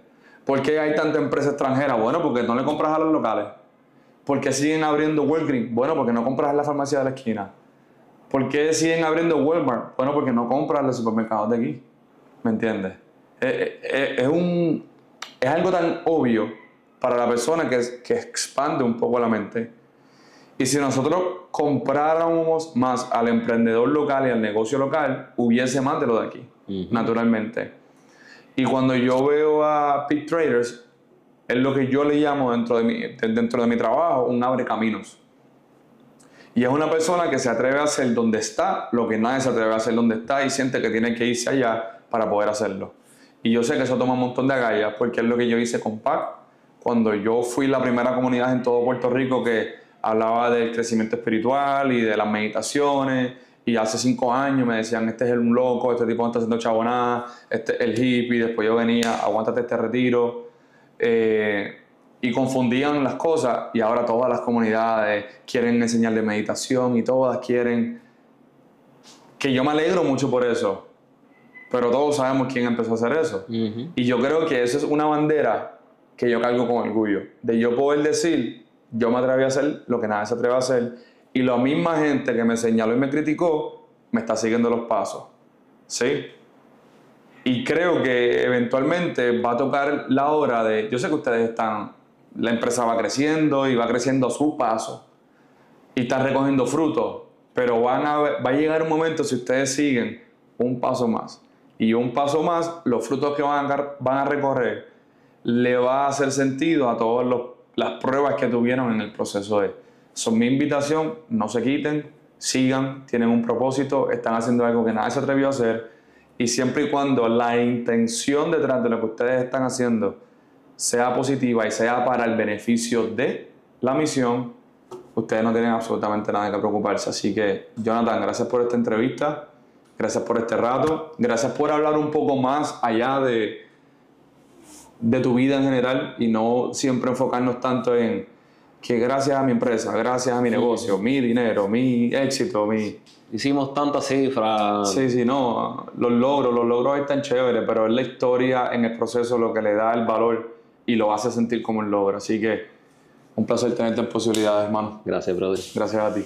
¿Por qué hay tanta empresa extranjera? Bueno, porque no le compras a los locales. ¿Por qué siguen abriendo Walgreens? Bueno, porque no compras en la farmacia de la esquina. ¿Por qué siguen abriendo Walmart? Bueno, porque no compras en los supermercados de aquí. ¿Me entiendes? Es algo tan obvio para la persona que expande un poco la mente. Y si nosotros compráramos más al emprendedor local y al negocio local, hubiese más de lo de aquí, naturalmente. Y cuando yo veo a Peak Traders, es lo que yo le llamo dentro de mi trabajo un abre caminos. Y es una persona que se atreve a hacer donde está lo que nadie se atreve a hacer donde está y siente que tiene que irse allá para poder hacerlo. Y yo sé que eso toma un montón de agallas porque es lo que yo hice con PAC cuando yo fui la primera comunidad en todo Puerto Rico que hablaba del crecimiento espiritual y de las meditaciones. Y hace 5 años me decían, este es un loco, este tipo no está haciendo chabonada, este es el hippie. Después yo venía, aguántate este retiro. Y confundían las cosas y ahora todas las comunidades quieren enseñarle meditación y todas quieren, que yo me alegro mucho por eso, pero todos sabemos quién empezó a hacer eso. Y yo creo que eso es una bandera que yo cargo con orgullo, de yo poder decir, yo me atreví a hacer lo que nadie se atreve a hacer y la misma gente que me señaló y me criticó me está siguiendo los pasos, ¿sí? Y creo que eventualmente va a tocar la hora de... Yo sé que ustedes están... La empresa va creciendo y va creciendo a su paso. Y está recogiendo frutos. Pero va a llegar un momento, si ustedes siguen, un paso más. Y un paso más, los frutos que van a recorrer, le va a hacer sentido a todas las pruebas que tuvieron en el proceso de... Son mi invitación, no se quiten, sigan, tienen un propósito, están haciendo algo que nadie se atrevió a hacer. Y siempre y cuando la intención detrás de lo que ustedes están haciendo sea positiva y sea para el beneficio de la misión, ustedes no tienen absolutamente nada que preocuparse. Así que, Jonathan, gracias por esta entrevista, gracias por este rato, gracias por hablar un poco más allá de tu vida en general y no siempre enfocarnos tanto en que gracias a mi empresa, gracias a mi negocio, mi dinero, mi éxito, Hicimos tantas cifras. Sí, no, los logros están chéveres, pero es la historia en el proceso lo que le da el valor y lo hace sentir como un logro. Así que un placer tenerte en Posibilidades, hermano. Gracias, brother. Gracias a ti.